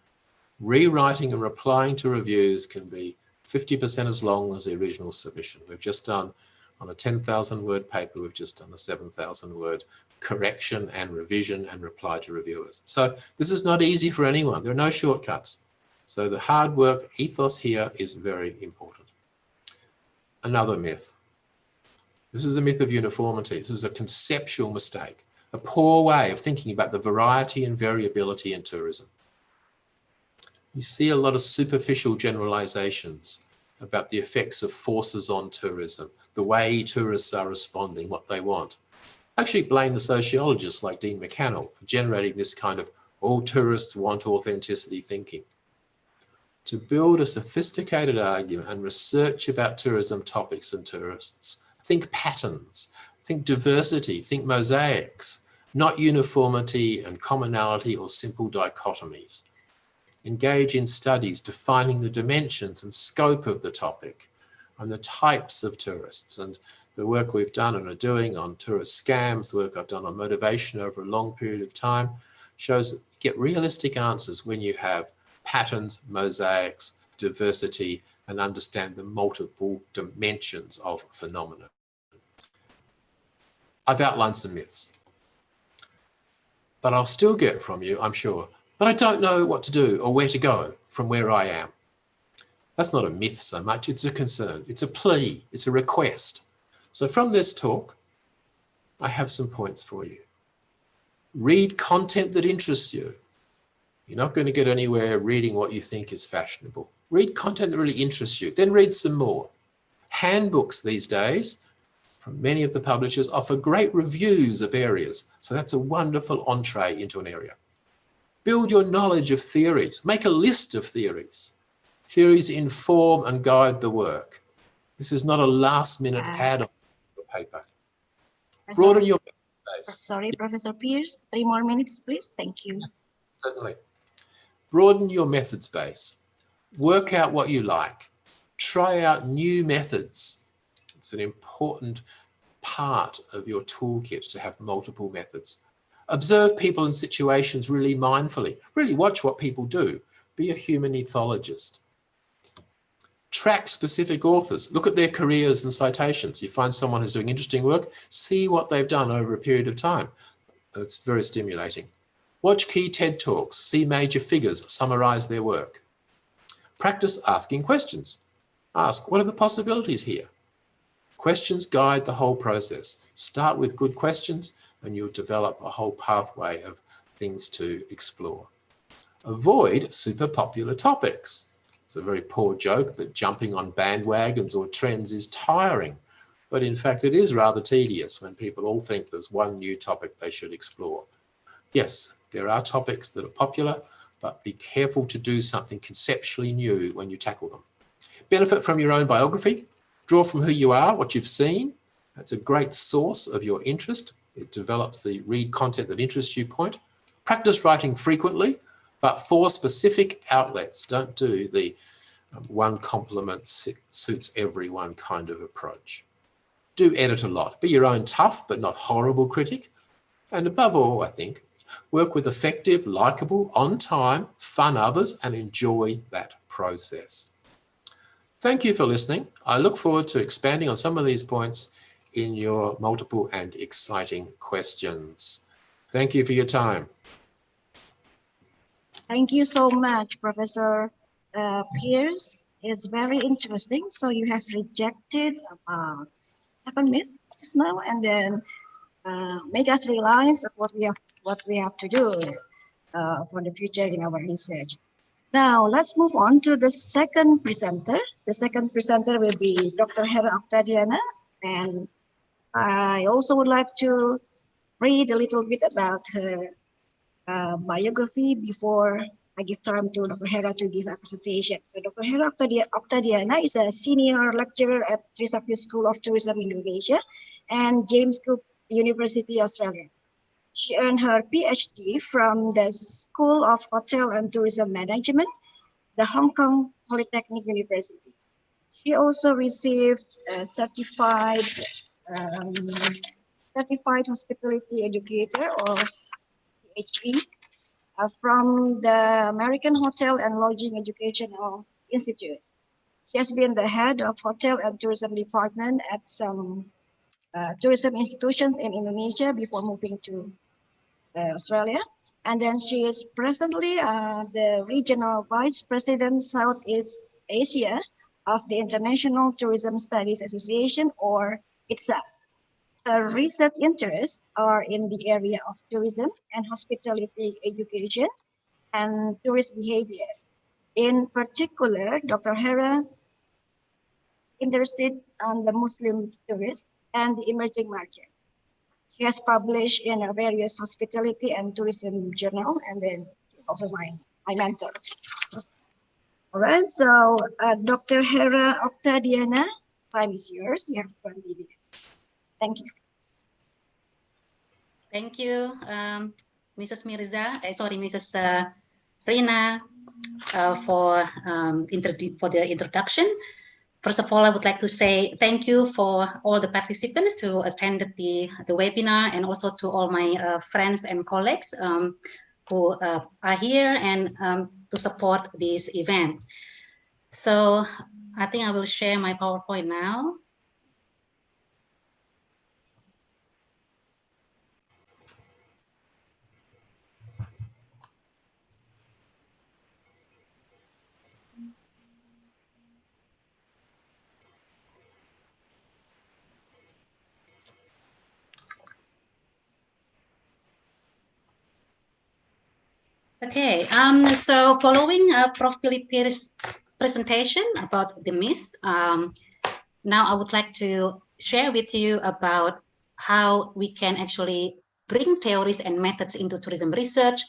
Rewriting and replying to reviews can be 50% as long as the original submission. We've just done, on a 10,000 word paper, we've just done a 7,000 word correction and revision and reply to reviewers. So this is not easy for anyone. There are no shortcuts. So the hard work ethos here is very important. Another myth. This is a myth of uniformity. This is a conceptual mistake, a poor way of thinking about the variety and variability in tourism. You see a lot of superficial generalizations about the effects of forces on tourism, the way tourists are responding, what they want. I actually blame the sociologists like Dean McCannell for generating this kind of all tourists want authenticity thinking. To build a sophisticated argument and research about tourism topics and tourists, think patterns, think diversity, think mosaics, not uniformity and commonality or simple dichotomies. Engage in studies defining the dimensions and scope of the topic and the types of tourists. And the work we've done and are doing on tourist scams, the work I've done on motivation over a long period of time, shows that you get realistic answers when you have patterns, mosaics, diversity, and understand the multiple dimensions of phenomena. I've outlined some myths, but I'll still get from you, I'm sure, but I don't know what to do or where to go from where I am. That's not a myth so much, it's a concern, it's a plea, it's a request. So from this talk, I have some points for you. Read content that interests you. You're not going to get anywhere reading what you think is fashionable. Read content that really interests you, then read some more. Handbooks these days, from many of the publishers, offer great reviews of areas. So that's a wonderful entree into an area. Build your knowledge of theories. Make a list of theories. Theories inform and guide the work. This is not a last-minute add-on to your paper. Broaden your base. Sorry, Professor Pearce, 3 more minutes, please. Thank you. Certainly. Broaden your methods base. Work out what you like. Try out new methods. It's an important part of your toolkit to have multiple methods. Observe people and situations really mindfully. Really watch what people do. Be a human ethologist. Track specific authors. Look at their careers and citations. You find someone who's doing interesting work, see what they've done over a period of time. It's very stimulating. Watch key TED Talks. See major figures summarize their work. Practice asking questions. Ask, what are the possibilities here? Questions guide the whole process. Start with good questions and you'll develop a whole pathway of things to explore. Avoid super popular topics. It's a very poor joke that jumping on bandwagons or trends is tiring, but in fact it is rather tedious when people all think there's one new topic they should explore. Yes, there are topics that are popular, but be careful to do something conceptually new when you tackle them. Benefit from your own biography. Draw from who you are, what you've seen, It's a great source of your interest. It develops the read content that interests you point. Practice writing frequently, but for specific outlets. Don't do the one compliment suits everyone kind of approach. Do edit a lot. Be your own tough but not horrible critic. And above all, I think, work with effective, likable, on time, fun others, and enjoy that process. Thank you for listening. I look forward to expanding on some of these points in your multiple and exciting questions. Thank you for your time. Thank you so much, Professor Pearce. It's very interesting. So you have rejected about 7 myths just now, and then make us realize that what we have to do for the future in our research. Now let's move on to the second presenter. The second presenter will be Dr. Hera Oktadiana, and I also would like to read a little bit about her biography before I give time to Dr. Hera to give a presentation. So Dr. Hera Oktadiana is a senior lecturer at Trisakti School of Tourism Indonesia and James Cook University, Australia. She earned her Ph.D. from the School of Hotel and Tourism Management, the Hong Kong Polytechnic University. She also received a certified hospitality educator, or PhD, from the American Hotel and Lodging Educational Institute. She has been the head of Hotel and Tourism Department at some tourism institutions in Indonesia before moving to Australia. And then she is presently the Regional Vice President Southeast Asia of the International Tourism Studies Association, or ITSA. Her research interests are in the area of tourism and hospitality education and tourist behavior. In particular, Dr. Hera interested on the Muslim tourist and the emerging market. She has published in various hospitality and tourism journal, and then she's also my mentor. All right, so Dr. Hera Oktadiana, time is yours. You have 20 minutes. Thank you. Thank you, Mrs. Rina, for the introduction. First of all, I would like to say thank you for all the participants who attended the webinar, and also to all my friends and colleagues who are here and to support this event. So I think I will share my PowerPoint now. Okay, so following Prof. Pearce's presentation about the myth, now I would like to share with you about how we can actually bring theories and methods into tourism research.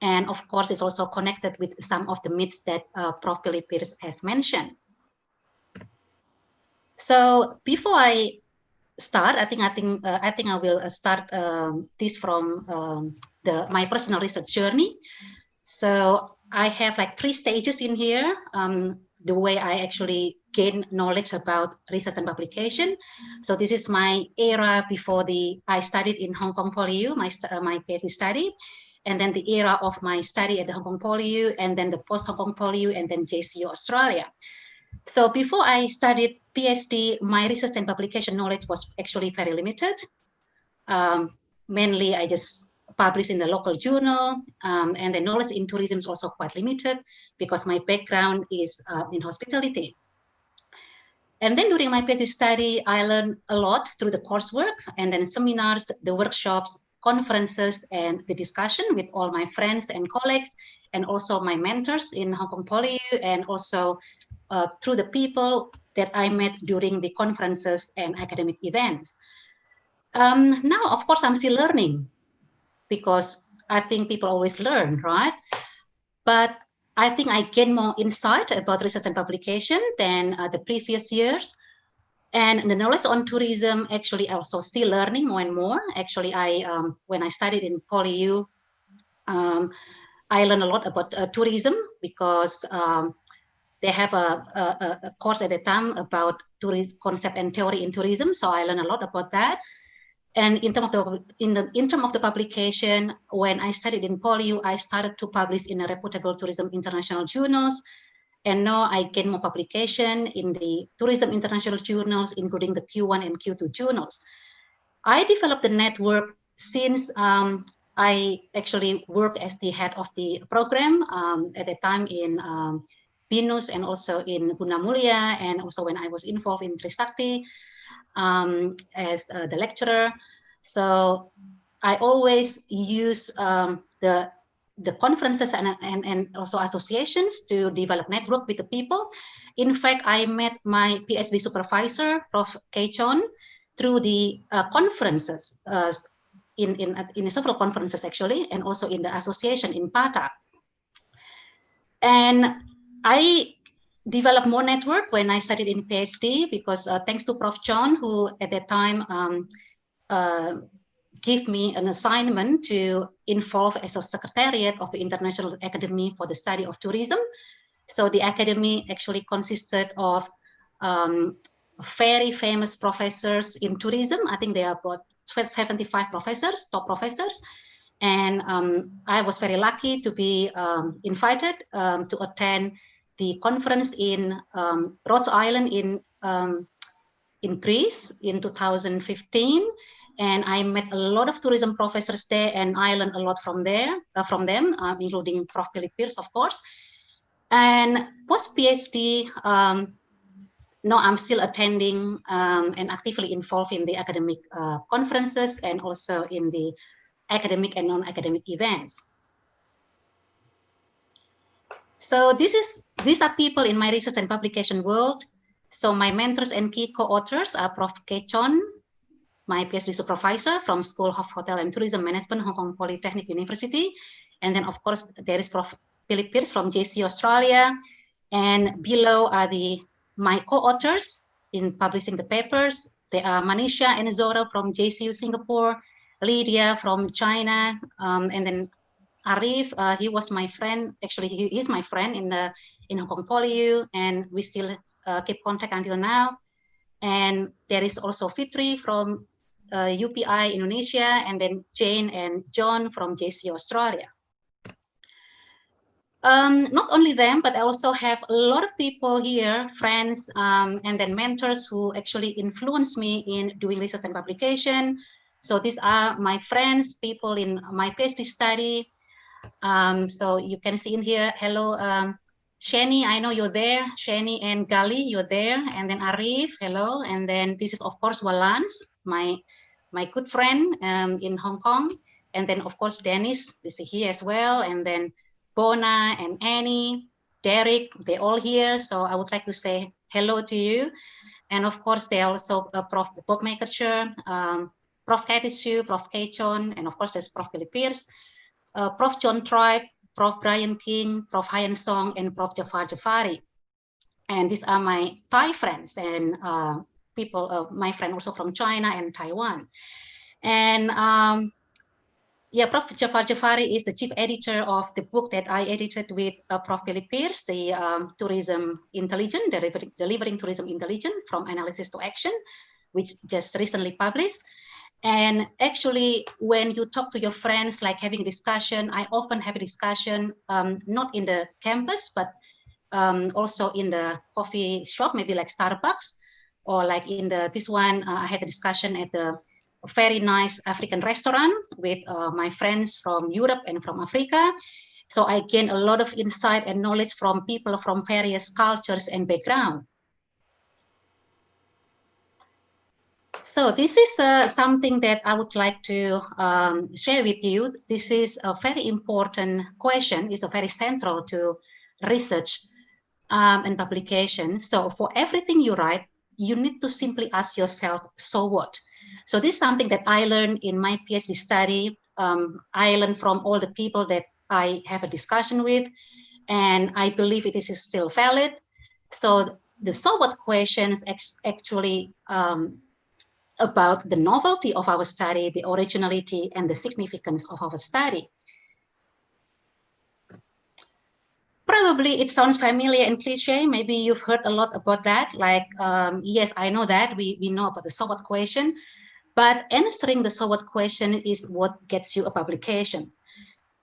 And of course, it's also connected with some of the myths that Prof. Pearce has mentioned. So before I start, I think I will start this from my personal research journey. So I have like 3 stages in here. The way I actually gain knowledge about research and publication. So this is my era before I studied in Hong Kong PolyU, my PhD study, and then the era of my study at the Hong Kong PolyU, and then the post Hong Kong PolyU, and then JCU Australia. So before I studied PhD, my research and publication knowledge was actually very limited. Mainly, I just published in the local journal, and the knowledge in tourism is also quite limited because my background is in hospitality. And then during my PhD study, I learned a lot through the coursework, and then seminars, the workshops, conferences, and the discussion with all my friends and colleagues, and also my mentors in Hong Kong PolyU, and also through the people that I met during the conferences and academic events. Now, of course, I'm still learning, because I think people always learn, right? But I think I gain more insight about research and publication than the previous years. And the knowledge on tourism, actually, also still learning more and more. Actually, when I studied in PolyU, I learned a lot about tourism because they have a course at the time about tourism concept and theory in tourism. So I learned a lot about that. And in terms of the publication, when I studied in PolyU, I started to publish in a reputable tourism international journals. And now I gain more publication in the tourism international journals, including the Q1 and Q2 journals. I developed the network since I actually worked as the head of the program at the time in Binus and also in Bunda Mulia, and also when I was involved in Trisakti as the lecturer. So I always use the conferences and also associations to develop network with the people. In fact, I met my Ph.D. supervisor, Prof. Keynote, through the conferences, in several conferences actually, and also in the association in Pata. And I developed more network when I studied in Ph.D. because thanks to Prof. John, who at that time gave me an assignment to involve as a secretariat of the International Academy for the Study of Tourism. So the academy actually consisted of very famous professors in tourism. I think there are about 75 professors, top professors. And I was very lucky to be invited to attend the conference in Rhodes Island in Greece in 2015. And I met a lot of tourism professors there, and I learned a lot from them, including Prof. Pearce, of course. And post PhD, now I'm still attending and actively involved in the academic conferences and also in the academic and non-academic events. So these are people in my research and publication world. So my mentors and key co-authors are Prof. Keynote, my PhD supervisor from School of Hotel and Tourism Management, Hong Kong Polytechnic University. And then, of course, there is Prof. Pearce from JC Australia. And below are my co-authors in publishing the papers. They are Manisha and Zora from JCU Singapore, Lydia from China, and then Arif, he was my friend. Actually, he's my friend in Hong Kong PolyU, and we still keep contact until now. And there is also Fitri from UPI Indonesia, and then Jane and John from JC Australia. Not only them, but I also have a lot of people here, friends, and then mentors who actually influenced me in doing research and publication. So these are my friends, people in my PhD study. So you can see in here, hello, Shani, I know you're there. Shani and Gali, you're there. And then Arif, hello. And then this is, of course, Walanchalee, my good friend in Hong Kong. And then, of course, Denis is here as well. And then Bona and Annie, Derek, they're all here. So I would like to say hello to you. And of course, there are also Prof. Bob Makercher, Prof. Katie Sue, Prof. Keychon, and of course, there's Prof. Pearce, Prof. John Tribe, Prof. Brian King, Prof. Hyan Song, and Prof. Jafar Jafari. And these are my Thai friends and people, my friend also from China and Taiwan. And yeah, Prof. Jafar Jafari is the chief editor of the book that I edited with Prof. Pearce, the Tourism Intelligence, Delivering Tourism Intelligence from Analysis to Action, which just recently published. And actually, when you talk to your friends, like having a discussion, I often have a discussion, not in the campus, but also in the coffee shop, maybe like Starbucks, or like in this one, I had a discussion at the very nice African restaurant with my friends from Europe and from Africa. So I gained a lot of insight and knowledge from people from various cultures and backgrounds. So this is something that I would like to share with you. This is a very important question. It's a very central to research and publication. So for everything you write, you need to simply ask yourself, so what? So this is something that I learned in my PhD study. I learned from all the people that I have a discussion with, and I believe it is still valid. So the so what questions actually about the novelty of our study, the originality, and the significance of our study. Probably it sounds familiar and cliche. Maybe you've heard a lot about that. Like, yes, I know that. We know about the so what question, but answering the so what question is what gets you a publication.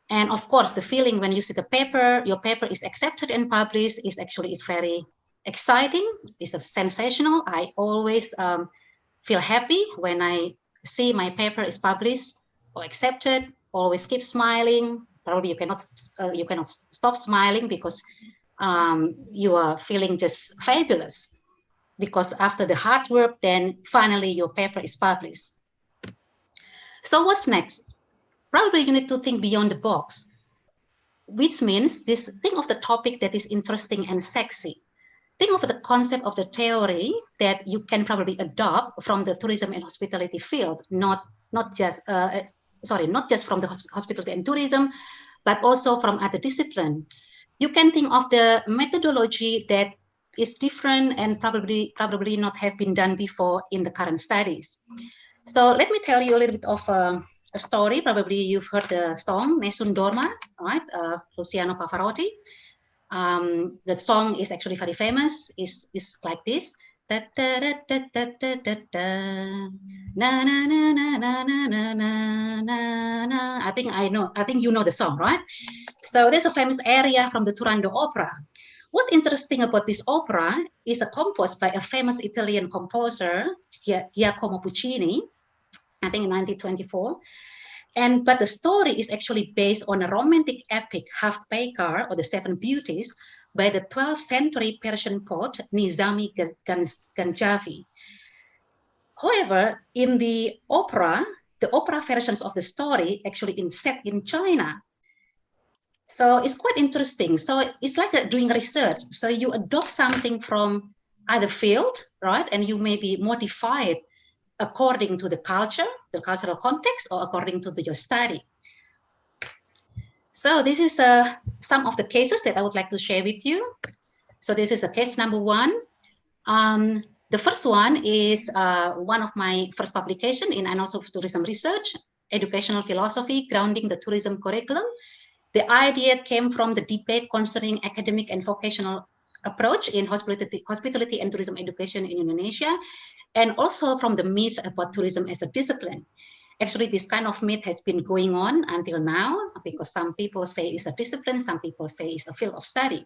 And of course, the feeling when you see the paper, your paper is accepted and published is very exciting. It's sensational. I always feel happy when I see my paper is published or accepted. Always keep smiling. Probably you cannot stop smiling because you are feeling just fabulous. Because after the hard work, then finally your paper is published. So what's next? Probably you need to think beyond the box, which means think of the topic that is interesting and sexy. Think of the concept of the theory that you can probably adopt from the tourism and hospitality field, not just from the hospitality and tourism, but also from other disciplines. You can think of the methodology that is different and probably not have been done before in the current studies. So let me tell you a little bit of a story. Probably you've heard the song Nessun Dorma, right? Luciano Pavarotti. The song is actually very famous. Is like this. Da, da, da, da, da, da, da, da. Na, na, na, na, na, na, na, na, na. I think you know the song, right? So there's a famous aria from the Turandot opera. What's interesting about this opera is composed by a famous Italian composer, Giacomo Puccini, I think in 1924. But the story is actually based on a romantic epic Half-Bakar or the Seven Beauties by the 12th century Persian poet Nizami Ganjavi. However, in the opera versions of the story actually set in China. So it's quite interesting. So it's like doing research. So you adopt something from either field, right? And you maybe modify it according to the cultural context, or according to your study. So this is some of the cases that I would like to share with you. So this is a case number 1. The first one is one of my first publication in Annals of Tourism Research, Educational Philosophy, Grounding the Tourism Curriculum. The idea came from the debate concerning academic and vocational approach in hospitality and tourism education in Indonesia, and also from the myth about tourism as a discipline. Actually, this kind of myth has been going on until now, because some people say it's a discipline, some people say it's a field of study.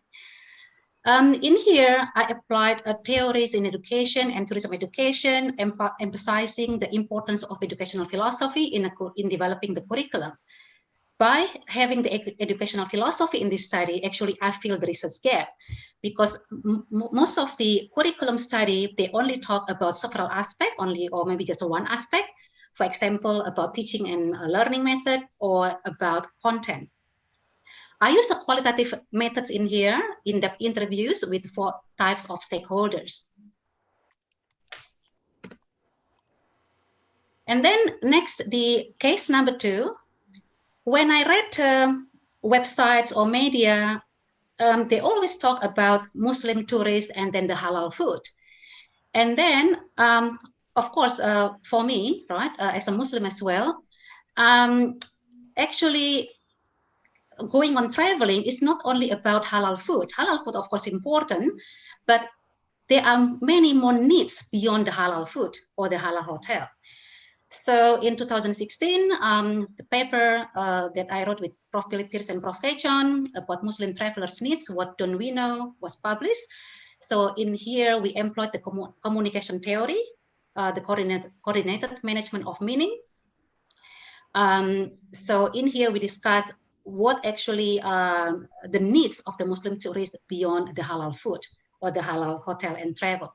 In here, I applied theories in education and tourism education, emphasizing the importance of educational philosophy in developing the curriculum. By having the educational philosophy in this study, actually, I feel there is a gap, because most of the curriculum study, they only talk about several aspects, or maybe just one aspect. For example, about teaching and learning method, or about content. I use the qualitative methods in here, in-depth interviews with 4 types of stakeholders. And then next, the case number 2. When I read websites or media, they always talk about Muslim tourists and then the halal food. And then, of course, for me, right, as a Muslim as well, actually going on traveling is not only about halal food. Halal food, of course, important, but there are many more needs beyond the halal food or the halal hotel. So in 2016, the paper that I wrote with Prof. Pearce and Prof. John about Muslim travelers' needs, What Don't We Know, was published. So in here, we employed the communication theory, the coordinated management of meaning. So in here, we discuss what actually the needs of the Muslim tourists beyond the halal food or the halal hotel and travel.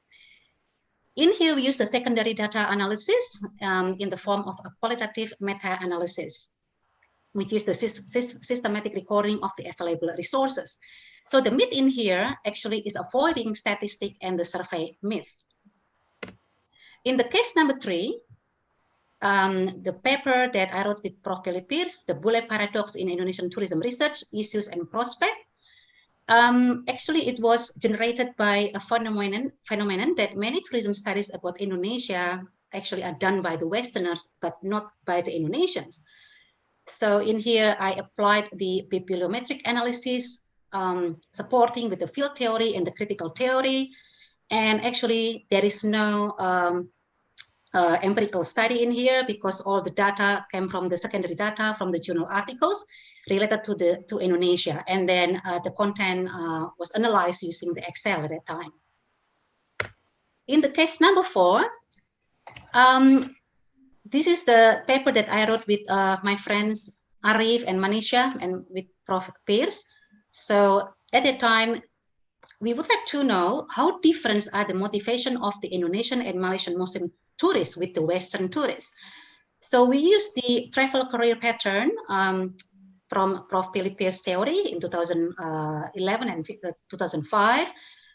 In here, we use the secondary data analysis in the form of a qualitative meta-analysis, which is the systematic recording of the available resources. So the myth in here actually is avoiding statistic and the survey myth. In the case number 3, the paper that I wrote with Prof. Pearce, the Bule Paradox in Indonesian Tourism Research, Issues and Prospect. Actually, it was generated by a phenomenon that many tourism studies about Indonesia actually are done by the Westerners, but not by the Indonesians. So in here, I applied the bibliometric analysis, supporting with the field theory and the critical theory. And actually, there is no empirical study in here because all the data came from the secondary data from the journal articles related to Indonesia. And then the content was analyzed using the Excel at that time. In the case number 4, this is the paper that I wrote with my friends Arif and Manisha and with Prof. Pearce. So at that time, we would like to know how different are the motivation of the Indonesian and Malaysian Muslim tourists with the Western tourists. So we used the travel career pattern from Prof. Pearce's theory in 2011 and 2005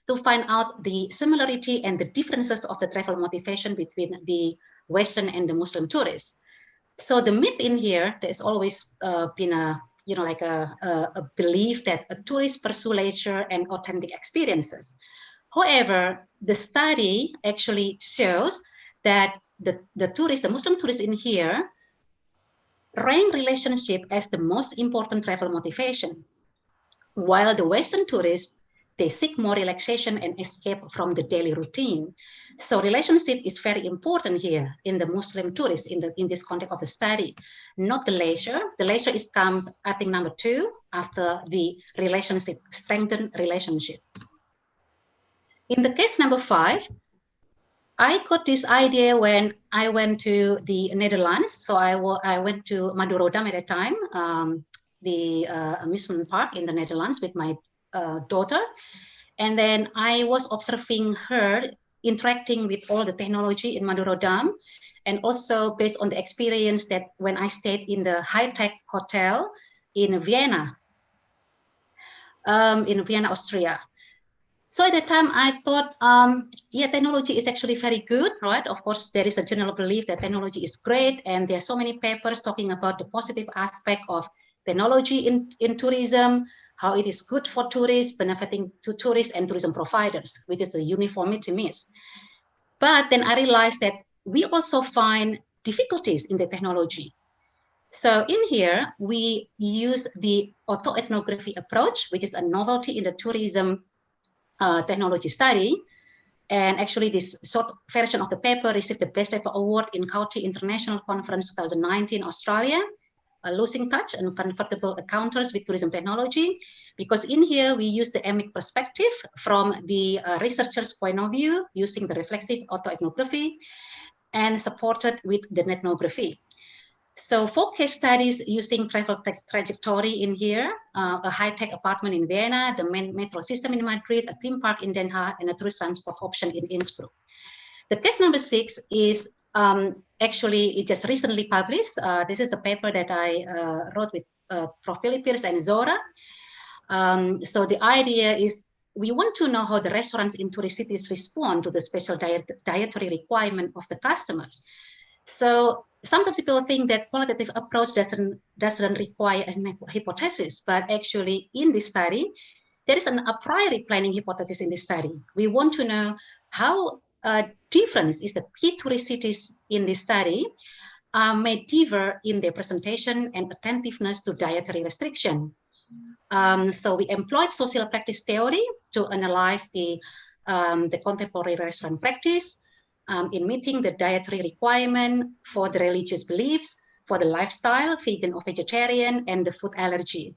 to find out the similarity and the differences of the travel motivation between the Western and the Muslim tourists. So the myth in here, there's always been a belief that a tourist pursue leisure and authentic experiences. However, the study actually shows that the Muslim tourists in here rank relationship as the most important travel motivation, while the Western tourists, they seek more relaxation and escape from the daily routine. So relationship is very important here in the Muslim tourists in this context of the study, not the leisure. The leisure comes, I think, number 2 after the relationship, strengthened relationship. In the case number 5, I got this idea when I went to the Netherlands. So I went to Moderator at that time, the amusement park in the Netherlands with my daughter. And then I was observing her interacting with all the technology in Moderator, and also based on the experience that when I stayed in the high-tech hotel in Vienna, Austria. So at that time, I thought, yeah, technology is actually very good, right? Of course, there is a general belief that technology is great, and there are so many papers talking about the positive aspect of technology in tourism, how it is good for tourists, benefiting to tourists and tourism providers, which is a uniformity myth. But then I realized that we also find difficulties in the technology. So in here, we use the autoethnography approach, which is a novelty in the tourism technology study. And actually, this short version of the paper received the Best Paper Award in County International Conference 2019 Australia, Losing Touch and Convertible Encounters with Tourism Technology, because in here we use the emic perspective from the researcher's point of view, using the reflexive autoethnography and supported with the ethnography. So 4 case studies using travel trajectory in here, a high-tech apartment in Vienna, the main metro system in Madrid, a theme park in Den Haag, and a tourist transport option in Innsbruck. The case number 6 is actually, it just recently published. This is the paper that I wrote with Prof. Pearce and Zora. So the idea is we want to know how the restaurants in tourist cities respond to the special dietary requirement of the customers. So sometimes people think that qualitative approach doesn't require a hypothesis, but actually in this study, there is a priori planning hypothesis in this study. We want to know how different is the key tourist cities in this study may differ in their presentation and attentiveness to dietary restriction. So we employed social practice theory to analyze the contemporary restaurant practice in meeting the dietary requirement for the religious beliefs, for the lifestyle, vegan or vegetarian, and the food allergy.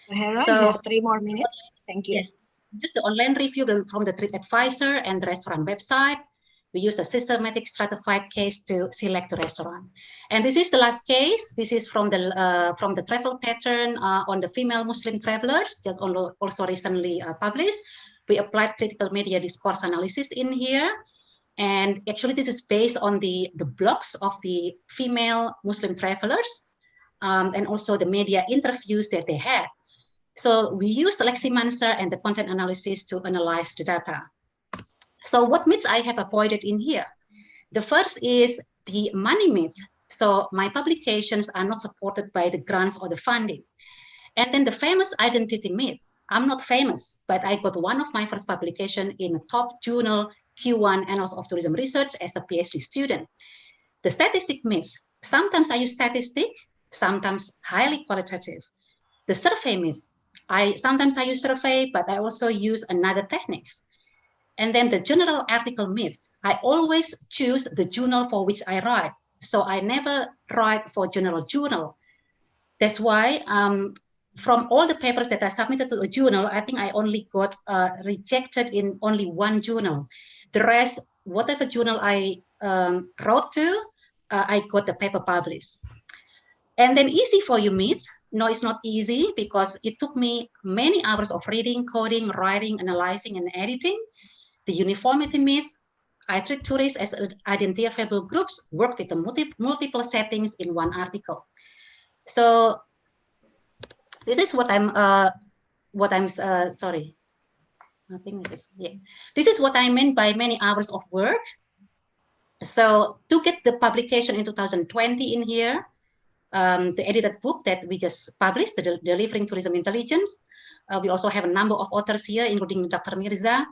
Hera, you have 3 more minutes. Thank you. Yes. Use the online review from the TripAdvisor and the restaurant website. We use a systematic stratified case to select the restaurant. And this is the last case. This is from the travel pattern on the female Muslim travelers, just also recently published. We applied critical media discourse analysis in here. And actually, this is based on the blogs of the female Muslim travelers and also the media interviews that they had. So we used the Leximancer and the content analysis to analyze the data. So what myths I have avoided in here? The first is the money myth. So my publications are not supported by the grants or the funding. And then the famous identity myth. I'm not famous, but I got one of my first publication in a top journal, Q1 Annals of Tourism Research as a PhD student. The statistic myth, sometimes I use statistic, sometimes highly qualitative. The survey myth, sometimes I use survey, but I also use another techniques. And then the general article myth, I always choose the journal for which I write. So I never write for general journal. That's why from all the papers that I submitted to a journal, I think I only got rejected in only one journal. The rest, whatever journal I wrote to, I got the paper published. And then easy for you myth. No, it's not easy because it took me many hours of reading, coding, writing, analyzing, and editing. The uniformity myth, I treat tourists as identifiable groups, work with the multiple settings in one article. So this is what sorry. I think it is, yeah. This is what I meant by many hours of work. So to get the publication in 2020 in here, the edited book that we just published, the Delivering Tourism Intelligence. We also have a number of authors here, including Dr. Mirza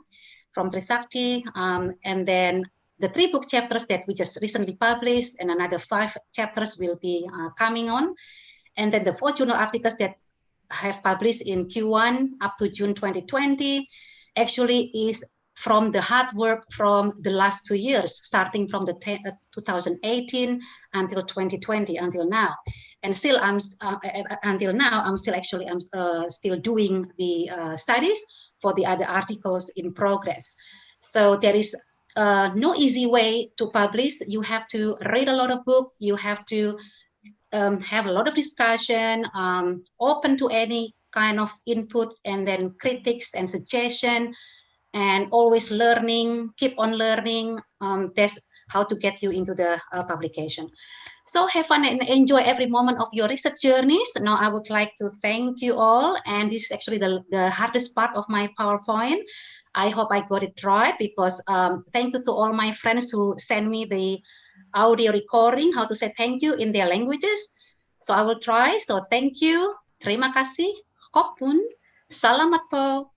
from Trisakti, and then the 3 book chapters that we just recently published, and another 5 chapters will be coming on. And then the 4 journal articles that I have published in Q1 up to June 2020 actually is from the hard work from the last 2 years, starting from the 2018 until 2020 until now. And still, until now, I'm still doing the studies for the other articles in progress. So there is no easy way to publish. You have to read a lot of books. You have to have a lot of discussion, open to any kind of input, and then critics and suggestion, and always learning, keep on learning. That's how to get you into the publication. So have fun and enjoy every moment of your research journeys. Now I would like to thank you all. And this is actually the hardest part of my PowerPoint. I hope I got it right, because thank you to all my friends who send me the audio recording, how to say thank you in their languages. So I will try. So thank you, terima kasih, khopun, salamat po,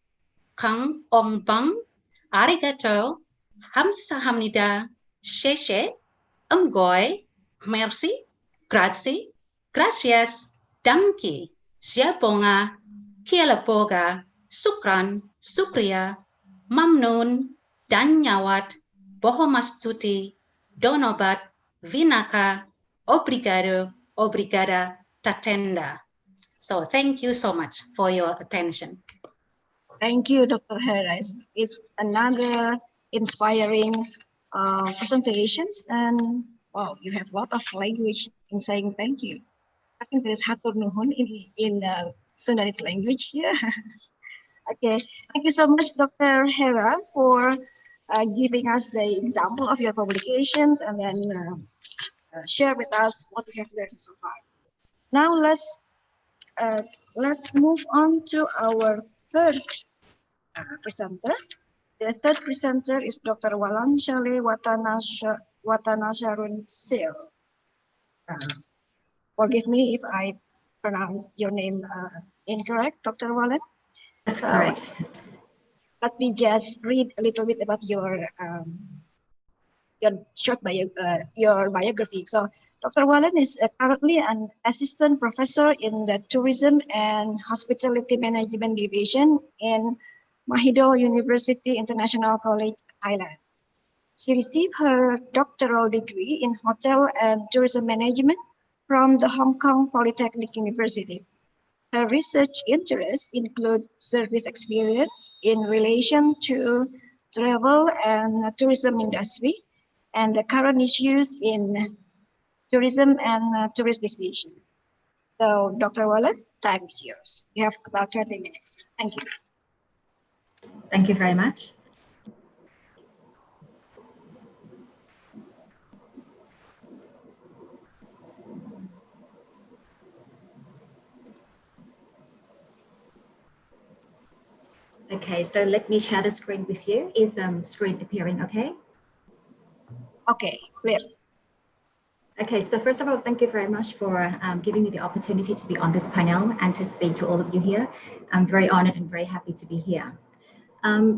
kang ong bang, arigato, hamsahamnida, sheshe, emgoy, merci, grazie, gracias, danke, siabonga, kialaboga, sukran, sukriya, mamnun, danyawat, bohomastuti, donobat, vinaka, obrigado, obrigada, tatenda. So thank you so much for your attention. Thank you, Dr. Hera. It's another inspiring presentations, and wow, you have a lot of language in saying thank you. I think there is hatur nuhun in Sundanese language here. Okay, thank you so much, Dr. Hera, for giving us the example of your publications and then share with us what you have learned so far. Now let's move on to our third presenter. The third presenter is Dr. Walanchalee Wattanacharoensil. Forgive me if I pronounce your name incorrect, Dr. Wallen. That's correct. Let me just read a little bit about your short your biography. So Dr. Wallen is currently an assistant professor in the Tourism and Hospitality Management Division in Mahidol University International College, Thailand. She received her doctoral degree in Hotel and Tourism Management from the Hong Kong Polytechnic University. Her research interests include service experience in relation to travel and tourism industry, and the current issues in tourism and tourist decision. So, Dr. Wallen, time is yours. You have about 30 minutes. Thank you. Thank you very much. Okay, so let me share the screen with you. Is screen appearing okay? Okay, clear. Okay, so first of all, thank you very much for giving me the opportunity to be on this panel and to speak to all of you here. I'm very honored and very happy to be here.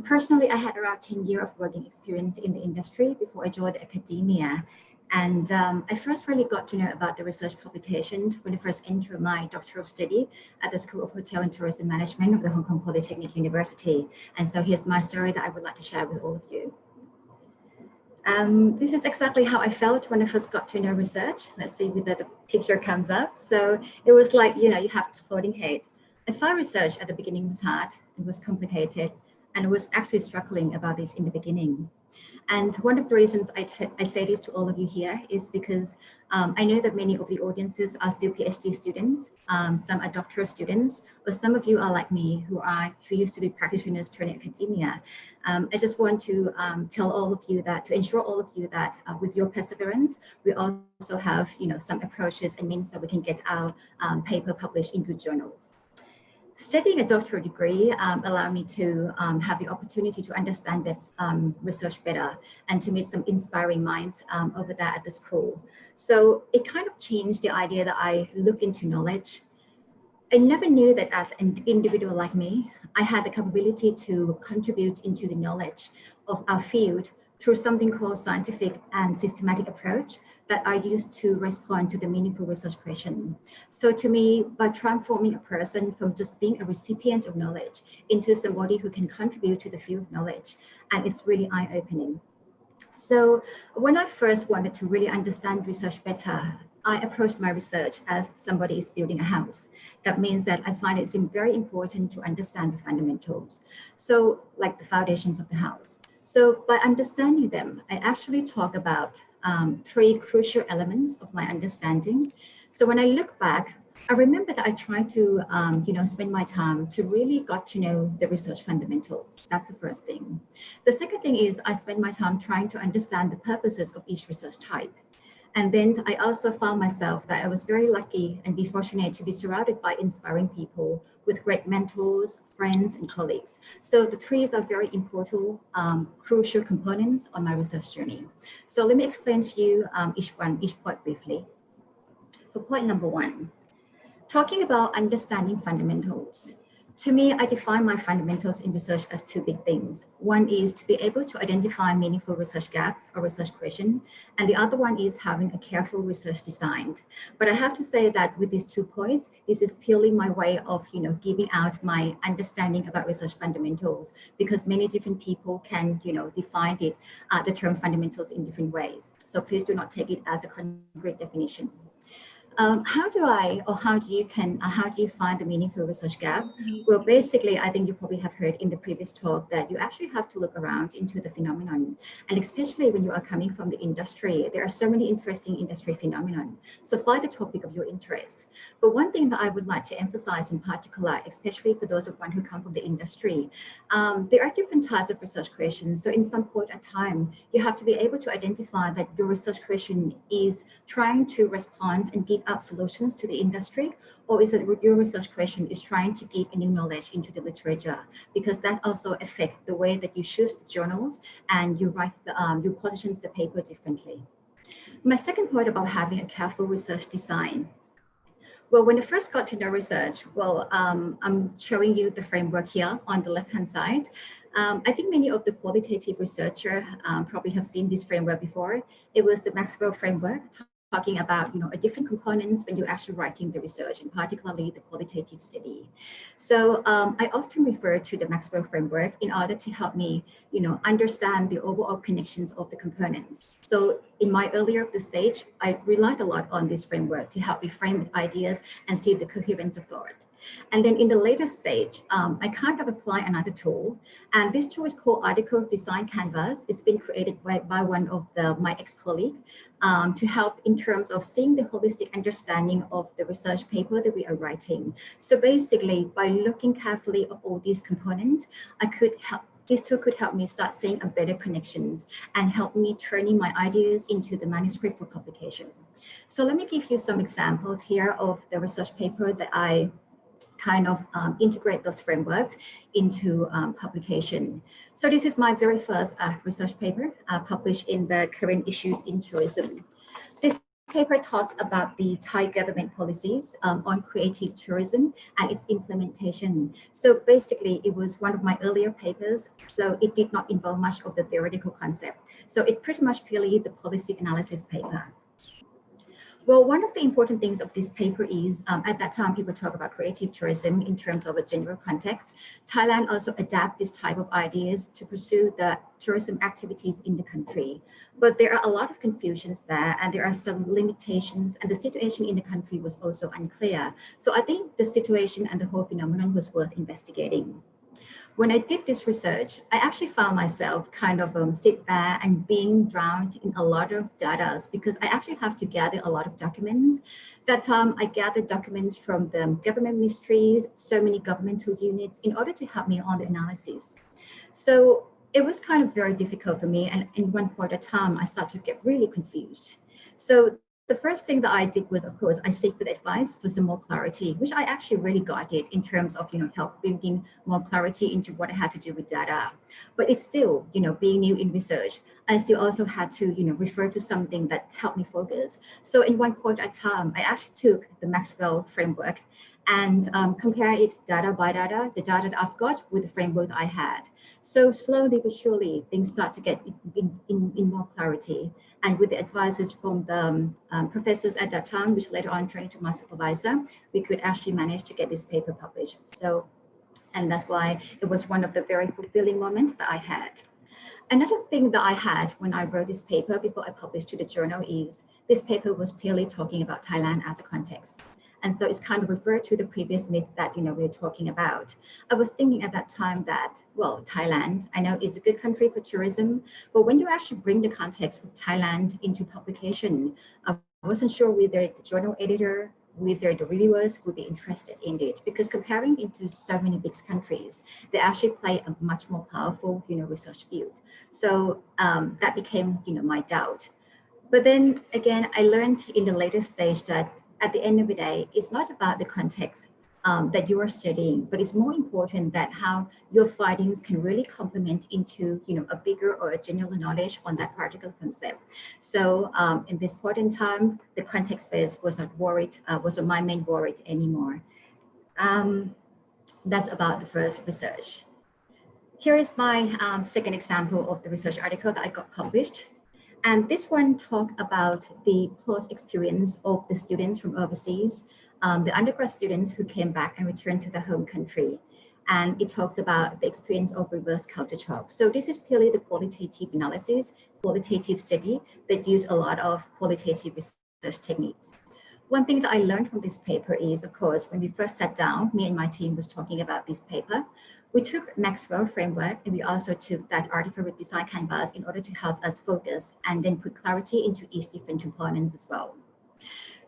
Personally, I had around 10 years of working experience in the industry before I joined the academia. And I first really got to know about the research publications when I first entered my doctoral study at the School of Hotel and Tourism Management of the Hong Kong Polytechnic University. And so here's my story that I would like to share with all of you. This is exactly how I felt when I first got to know research. Let's see whether the picture comes up. So it was like, you know, you have this floating head. I found research at the beginning was hard, it was complicated, and I was actually struggling about this in the beginning. And one of the reasons I say this to all of you here is because I know that many of the audiences are still PhD students, some are doctoral students, or some of you are like me who used to be practitioners turning academia. I just want to tell all of you that, to ensure all of you that with your perseverance, we also have, you know, some approaches and means that we can get our paper published in good journals. Studying a doctoral degree allowed me to have the opportunity to understand research better and to meet some inspiring minds over there at the school. So it kind of changed the idea that I look into knowledge. I never knew that as an individual like me, I had the capability to contribute into the knowledge of our field through something called scientific and systematic approach that are used to respond to the meaningful research question. So to me, by transforming a person from just being a recipient of knowledge into somebody who can contribute to the field of knowledge, and it's really eye-opening. So when I first wanted to really understand research better, I approached my research as somebody is building a house. That means that I find it's very important to understand the fundamentals. So like the foundations of the house. So by understanding them, I actually talk about 3 crucial elements of my understanding. So when I look back, I remember that I tried to, spend my time to really got to know the research fundamentals. That's the first thing. The second thing is I spend my time trying to understand the purposes of each research type. And then I also found myself that I was very lucky and be fortunate to be surrounded by inspiring people with great mentors, friends, and colleagues. So the 3 are very important, crucial components on my research journey. So let me explain to you each point briefly. For point number 1, talking about understanding fundamentals. To me, I define my fundamentals in research as 2 big things. One is to be able to identify meaningful research gaps or research questions, and the other one is having a careful research design. But I have to say that with these 2 points, this is purely my way of, giving out my understanding about research fundamentals, because many different people can, define it, the term fundamentals in different ways. So please do not take it as a concrete definition. How do you find the meaningful research gap? Well, basically, I think you probably have heard in the previous talk that you actually have to look around into the phenomenon. And especially when you are coming from the industry, there are so many interesting industry phenomenon. So find a topic of your interest. But one thing that I would like to emphasize in particular, especially for those of one who come from the industry, there are different types of research questions. So in some point of time, you have to be able to identify that your research question is trying to respond and give out solutions to the industry, or is it your research question is trying to give a new knowledge into the literature, because that also affects the way that you choose the journals and you write you positions the paper differently. My second point about having a careful research design. Well, when I first got to know research, I'm showing you the framework here on the left-hand side. I think many of the qualitative researchers probably have seen this framework before. It was the Maxwell framework, talking about different components when you're actually writing the research, and particularly the qualitative study. So I often refer to the Maxwell framework in order to help me understand the overall connections of the components. So in my earlier of the stage, I relied a lot on this framework to help me frame ideas and see the coherence of thought. And then in the later stage, I kind of apply another tool, and this tool is called Article Design Canvas. It's been created by one of my ex-colleagues to help in terms of seeing the holistic understanding of the research paper that we are writing. So basically, by looking carefully at all these components, this tool could help me start seeing a better connections and help me turning my ideas into the manuscript for publication. So let me give you some examples here of the research paper that I kind of integrate those frameworks into publication. So this is my very first research paper published in the Current Issues in Tourism. This paper talks about the Thai government policies on creative tourism and its implementation. So basically, it was one of my earlier papers, so it did not involve much of the theoretical concept. So it's pretty much purely the policy analysis paper. Well, one of the important things of this paper is, at that time, people talk about creative tourism in terms of a general context. Thailand also adapt this type of ideas to pursue the tourism activities in the country. But there are a lot of confusions there, and there are some limitations, and the situation in the country was also unclear. So I think the situation and the whole phenomenon was worth investigating. When I did this research, I actually found myself kind of sit there and being drowned in a lot of data because I actually have to gather a lot of documents. That I gathered documents from the government ministries, so many governmental units in order to help me on the analysis. So it was kind of very difficult for me. And in one point of time, I started to get really confused. So the first thing that I did was, of course, I seek for advice for some more clarity, which I actually really got it in terms of, help bringing more clarity into what I had to do with data. But it's still, being new in research, I still also had to, refer to something that helped me focus. So in one point at time, I actually took the Maxwell framework and compare it data by data, the data that I've got with the framework that I had. So slowly but surely, things start to get in more clarity. And with the advices from the professors at that time, which later on turned into my supervisor, we could actually manage to get this paper published. So, and that's why it was one of the very fulfilling moments that I had. Another thing that I had when I wrote this paper before I published to the journal is this paper was purely talking about Thailand as a context. And so it's kind of referred to the previous myth that, we were talking about. I was thinking at that time that, well, Thailand, I know it's a good country for tourism, but when you actually bring the context of Thailand into publication, I wasn't sure whether the journal editor, whether the reviewers would be interested in it, because comparing into so many big countries, they actually play a much more powerful, research field. So that became, my doubt. But then again, I learned in the later stage that at the end of the day, it's not about the context that you are studying, but it's more important that how your findings can really complement into, a bigger or a general knowledge on that particular concept. So in this point in time, the context base was not worried, wasn't my main worry anymore. That's about the first research. Here is my second example of the research article that I got published. And this one talked about the post-experience of the students from overseas, the undergrad students who came back and returned to their home country. And it talks about the experience of reverse culture shock. So this is purely the qualitative analysis, qualitative study that use a lot of qualitative research techniques. One thing that I learned from this paper is, of course, when we first sat down, me and my team was talking about this paper, we took Maxwell framework and we also took that article with design canvas in order to help us focus and then put clarity into each different components as well.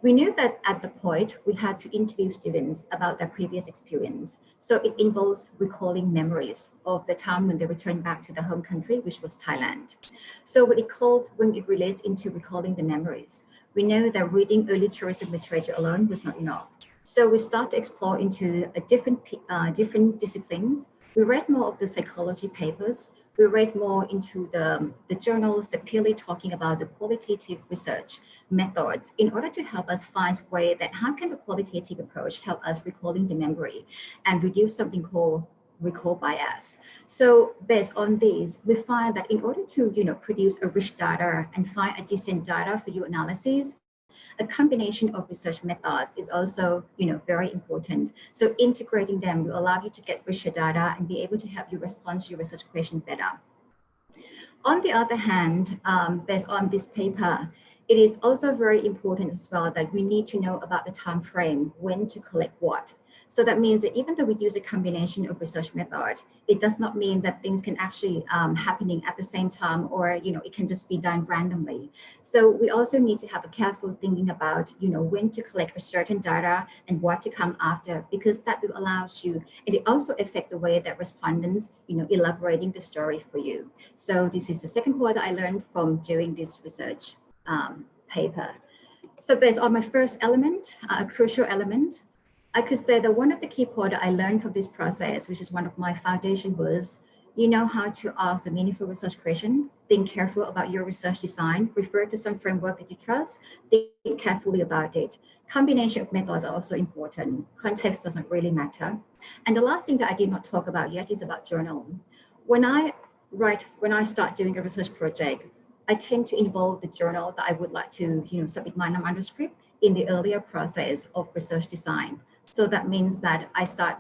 We knew that at the point we had to interview students about their previous experience. So it involves recalling memories of the time when they returned back to the home country, which was Thailand. So when it relates into recalling the memories, we know that reading early tourism literature alone was not enough. So we start to explore into a different disciplines. We read more of the psychology papers. We read more into the journals that purely talking about the qualitative research methods in order to help us find a way that how can the qualitative approach help us recalling the memory and reduce something called recall bias. So based on these, we find that in order to produce a rich data and find a decent data for your analysis, a combination of research methods is also, very important. So integrating them will allow you to get richer data and be able to help you respond to your research question better. On the other hand, based on this paper, it is also very important as well that we need to know about the time frame, when to collect what. So that means that even though we use a combination of research method, it does not mean that things can actually happening at the same time, or it can just be done randomly. So we also need to have a careful thinking about when to collect a certain data and what to come after, because that will allow you, and it also affect the way that respondents elaborating the story for you. So this is the second point that I learned from doing this research paper. So based on my first element, a crucial element, I could say that one of the key points I learned from this process, which is one of my foundation, was You know how to ask the meaningful research question, think careful about your research design, refer to some framework that you trust, think carefully about it. Combination of methods are also important. Context doesn't really matter. And the last thing that I did not talk about yet is about journal. When I start doing a research project, I tend to involve the journal that I would like to, submit my manuscript in the earlier process of research design. So that means that I start,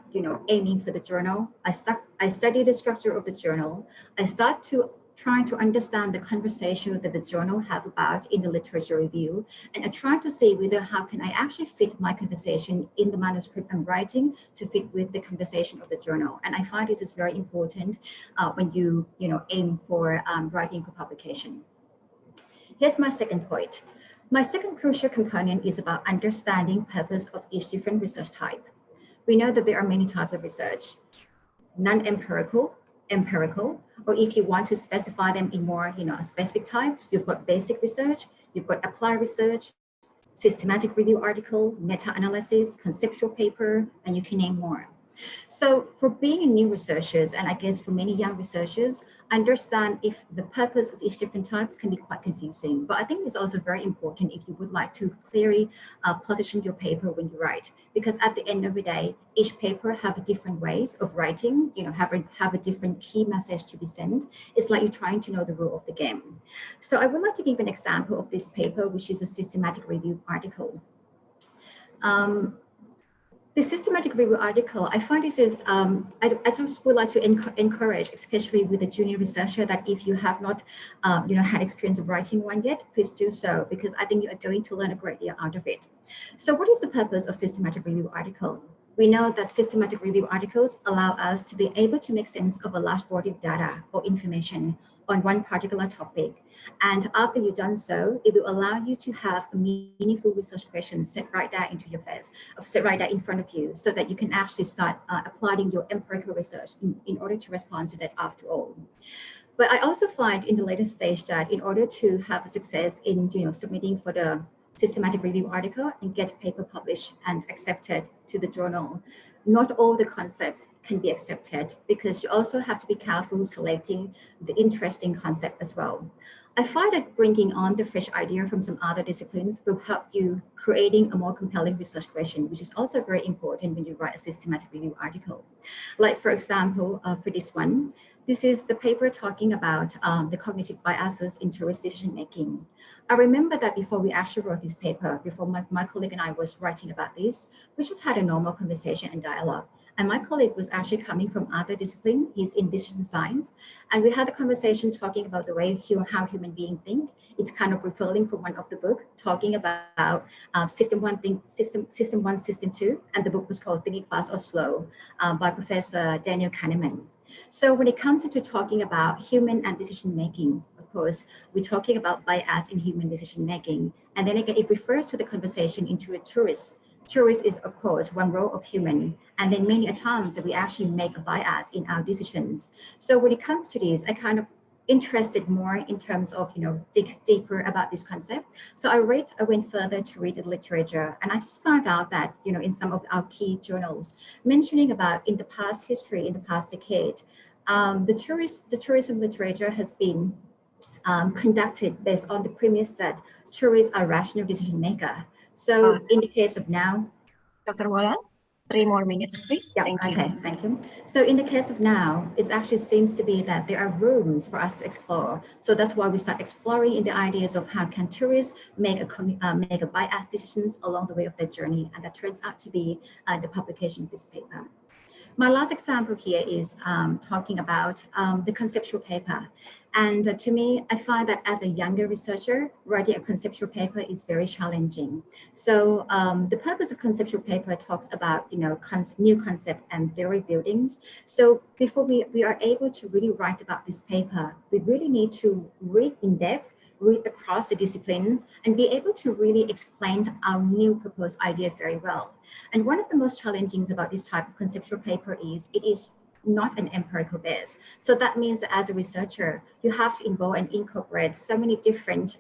aiming for the journal. I study the structure of the journal. I start to try to understand the conversation that the journal have about in the literature review. And I try to see whether how can I actually fit my conversation in the manuscript I'm writing to fit with the conversation of the journal. And I find this is very important when you, aim for writing for publication. Here's my second point. My second crucial component is about understanding purpose of each different research type. We know that there are many types of research, non-empirical, empirical, or if you want to specify them in more, specific types, you've got basic research, you've got applied research, systematic review article, meta-analysis, conceptual paper, and you can name more. So for being new researchers, and I guess for many young researchers, understand if the purpose of each different types can be quite confusing. But I think it's also very important if you would like to clearly position your paper when you write, because at the end of the day, each paper have different ways of writing, have a different key message to be sent. It's like you're trying to know the rule of the game. So I would like to give an example of this paper, which is a systematic review article. The systematic review article, I find this is, I just would like to encourage, especially with the junior researcher, that if you have not, had experience of writing one yet, please do so, because I think you are going to learn a great deal out of it. So what is the purpose of systematic review article? We know that systematic review articles allow us to be able to make sense of a large body of data or information on one particular topic. And after you've done so, it will allow you to have a meaningful research question set right there into your face, set right there in front of you, so that you can actually start applying your empirical research in order to respond to that after all. But I also find in the later stage that in order to have a success in submitting for the systematic review article and get paper published and accepted to the journal, not all the concept can be accepted, because you also have to be careful selecting the interesting concept as well. I find that bringing on the fresh idea from some other disciplines will help you creating a more compelling research question, which is also very important when you write a systematic review article. Like for example, for this one, this is the paper talking about the cognitive biases in tourist decision making. I remember that before we actually wrote this paper, before my colleague and I was writing about this, we just had a normal conversation and dialogue. And my colleague was actually coming from other discipline. He's in decision science. And we had a conversation talking about the way how human beings think. It's kind of referring from one of the book, talking about system one, system two. And the book was called Thinking Fast or Slow by Professor Daniel Kahneman. So when it comes into talking about human and decision making, of course, we're talking about bias in human decision making. And then again, it refers to the conversation into a tourist. Tourist is, of course, one role of human. And then many a times that we actually make a bias in our decisions. So when it comes to this, I kind of interested more in terms of, dig deeper about this concept. So I went further to read the literature, and I just found out that, in some of our key journals, mentioning about in the past history, in the past decade, the tourism literature has been conducted based on the premise that tourists are rational decision maker. So in the case of now, Dr. Walan, 3 more minutes, please. Yeah, thank you. Okay, thank you. So in the case of now, it actually seems to be that there are rooms for us to explore. So that's why we start exploring in the ideas of how can tourists make a bias decisions along the way of their journey. And that turns out to be the publication of this paper. My last example here is talking about the conceptual paper. And to me, I find that as a younger researcher, writing a conceptual paper is very challenging. So the purpose of conceptual paper talks about, new concept and theory buildings. So before we are able to really write about this paper, we really need to read in depth, read across the disciplines, and be able to really explain our new proposed idea very well. And one of the most challenging about this type of conceptual paper is it is not an empirical base. So that means that as a researcher, you have to involve and incorporate so many different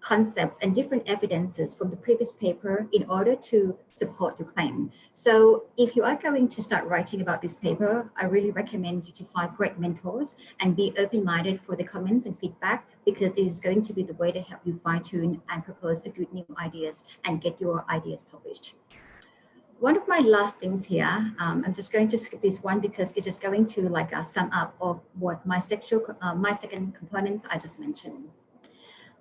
concepts and different evidences from the previous paper in order to support your claim. So if you are going to start writing about this paper, I really recommend you to find great mentors and be open-minded for the comments and feedback, because this is going to be the way to help you fine-tune and propose a good new ideas and get your ideas published. One of my last things here, I'm just going to skip this one because it's just going to like sum up of what my second components I just mentioned.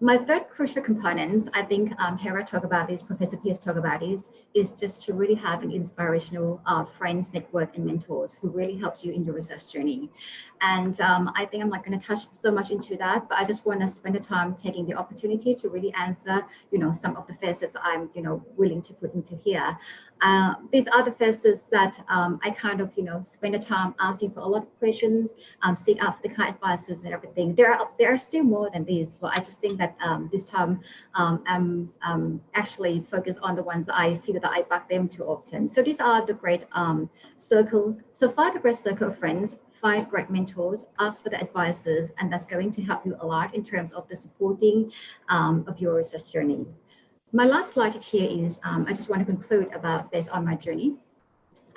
My third crucial component, I think Hera talked about this, Professor Pearce talked about this, is just to really have an inspirational friends, network, and mentors who really help you in your research journey. And I think I'm not going to touch so much into that, but I just want to spend the time taking the opportunity to really answer, some of the facets I'm, willing to put into here. These are the facets that I kind of, spend the time asking for a lot of questions, seek out the kind advices and everything. There are still more than these, but I just think that this time I'm actually focused on the ones that I feel that I back them too often. So these are the great circles. So find a great circle of friends, find great mentors, ask for the advices, and that's going to help you a lot in terms of the supporting of your research journey. My last slide here is, I just want to conclude based on my journey.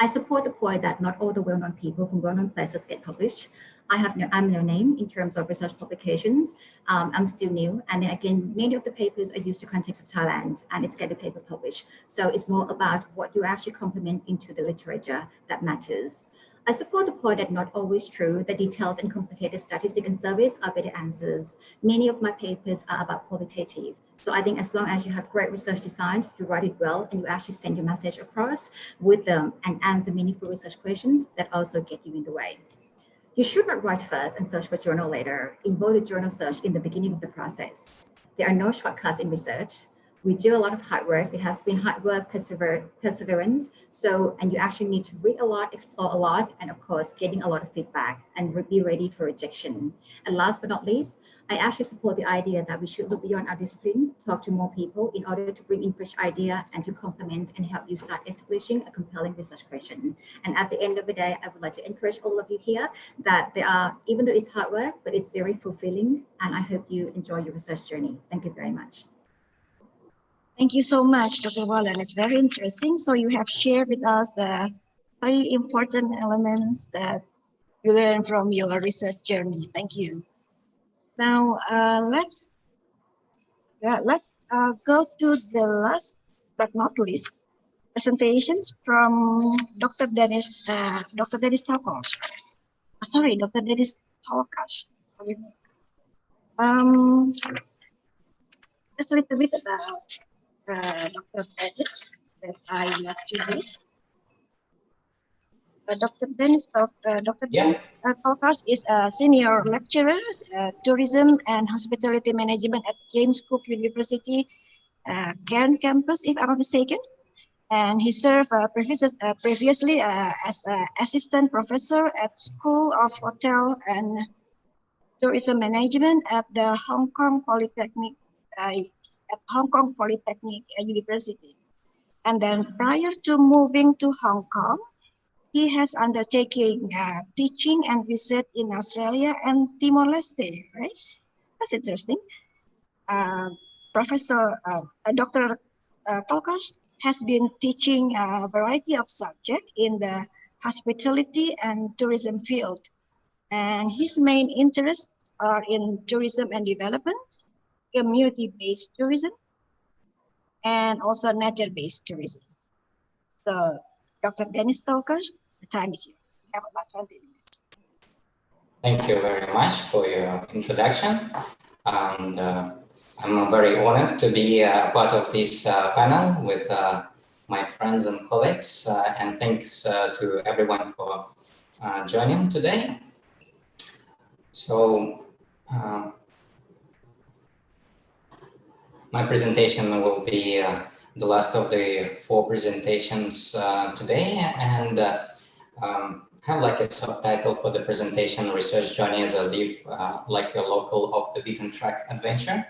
I support the point that not all the well-known people from well-known places get published. I'm no name in terms of research publications. I'm still new. And then again, many of the papers are used to context of Thailand and it's getting paper published. So it's more about what you actually complement into the literature that matters. I support the point that not always true, that details and complicated statistics and surveys are better answers. Many of my papers are about qualitative. So I think as long as you have great research designed, you write it well, and you actually send your message across with them and answer meaningful research questions that also get you in the way. You should not write first and search for journal later. Involve the journal search in the beginning of the process. There are no shortcuts in research. We do a lot of hard work. It has been hard work, perseverance. And you actually need to read a lot, explore a lot, and of course, getting a lot of feedback and be ready for rejection. And last but not least, I actually support the idea that we should look beyond our discipline, talk to more people in order to bring in fresh ideas and to complement and help you start establishing a compelling research question. And at the end of the day, I would like to encourage all of you here that even though it's hard work, but it's very fulfilling. And I hope you enjoy your research journey. Thank you very much. Thank you so much, Dr. Walan. It's very interesting. So you have shared with us the 3 important elements that you learned from your research journey. Thank you. Now let's go to the last but not least presentations from Dr. Denis. Dr. Denis Tolkach. Sorry, Dr. Denis Tolkach. Just a little bit about Dr. Denis that I love to read. Dr. Denis Tolkach is a senior lecturer, tourism and hospitality management at James Cook University, Cairns campus, if I'm not mistaken. And he served previously as an assistant professor at School of Hotel and Tourism Management at the Hong Kong Polytechnic University. And then prior to moving to Hong Kong, he has undertaken teaching and research in Australia and Timor-Leste, right? That's interesting. Dr. Tolkach has been teaching a variety of subjects in the hospitality and tourism field. And his main interests are in tourism and development, community-based tourism, and also nature-based tourism. So, Dr. Denis Tolkach, the time is yours. You have about 20 minutes. Thank you very much for your introduction. And I'm very honored to be part of this panel with my friends and colleagues. And thanks to everyone for joining today. So, my presentation will be the last of the 4 presentations today, and have like a subtitle for the presentation: Research Journey as I Live like a Local off the Beaten Track Adventure.